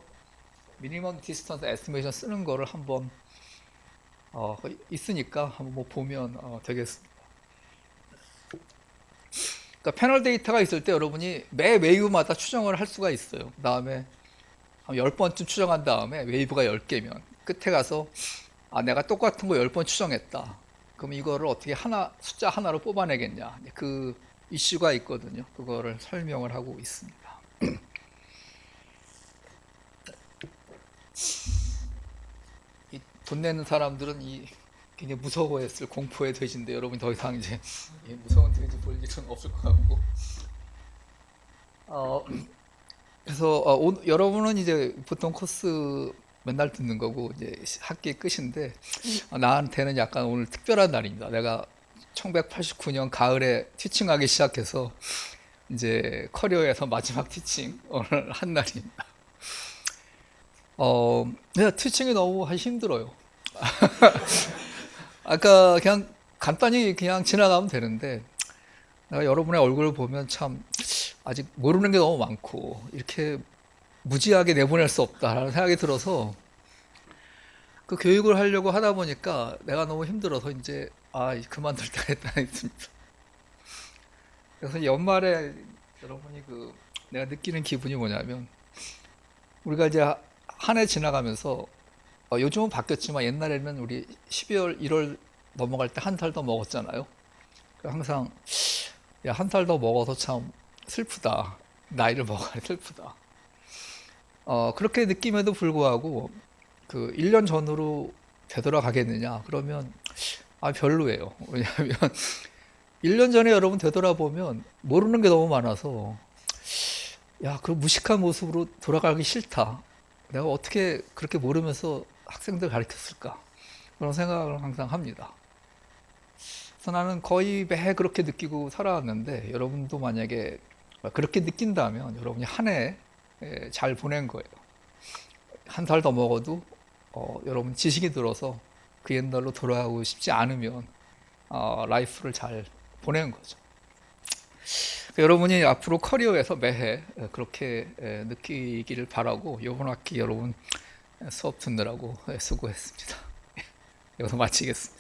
Speaker 1: 미니멈 디스턴스 에스티메이션 쓰는 거를 한번 있으니까 한번 뭐 보면 되겠습니다. 그러니까 패널 데이터가 있을 때 여러분이 매 웨이브마다 추정을 할 수가 있어요. 그 다음에 한 10번쯤 추정한 다음에 웨이브가 10개면 끝에 가서 내가 똑같은 거 10번 추정했다. 그럼 이거를 어떻게 숫자 하나로 뽑아내겠냐. 그 이슈가 있거든요. 그거를 설명을 하고 있습니다. 이 돈 내는 사람들은 굉장히 무서워했을 공포의 돼지인데 여러분 더 이상 이제 이 무서운 돼지 볼 일은 없을 것 같고. 그래서 여러분은 이제 보통 코스 맨날 듣는 거고 이제 학기 끝인데 나한테는 약간 오늘 특별한 날입니다. 내가 1989년 가을에 티칭하기 시작해서 이제 커리어에서 마지막 티칭 오늘 한 날입니다. 티칭이 너무 하기 힘들어요. 아까 그냥 간단히 그냥 지나가면 되는데 내가 여러분의 얼굴을 보면 참 아직 모르는 게 너무 많고 이렇게 무지하게 내보낼 수 없다라는 생각이 들어서 그 교육을 하려고 하다 보니까 내가 너무 힘들어서 이제 그만둘 때가 있다는 있습니다. 그래서 연말에 여러분이 내가 느끼는 기분이 뭐냐면 우리가 이제 한 해 지나가면서 요즘은 바뀌었지만 옛날에는 우리 12월 1월 넘어갈 때 한 살 더 먹었잖아요. 항상 야, 한 살 더 먹어서 참 슬프다. 나이를 먹어야 슬프다. 그렇게 느낌에도 불구하고 1년 전으로 되돌아가겠느냐? 그러면 별로예요. 왜냐하면 1년 전에 여러분 되돌아보면 모르는 게 너무 많아서 그 무식한 모습으로 돌아가기 싫다. 내가 어떻게 그렇게 모르면서 학생들 가르쳤을까? 그런 생각을 항상 합니다. 그래서 나는 거의 매 그렇게 느끼고 살아왔는데 여러분도 만약에 그렇게 느낀다면 여러분이 한 해 잘 보낸 거예요. 한 살 더 먹어도 여러분 지식이 들어서 그 옛날로 돌아가고 싶지 않으면 라이프를 잘 보낸 거죠. 여러분이 앞으로 커리어에서 매해 그렇게 느끼기를 바라고 이번 학기 여러분 수업 듣느라고 수고했습니다. 여기서 마치겠습니다.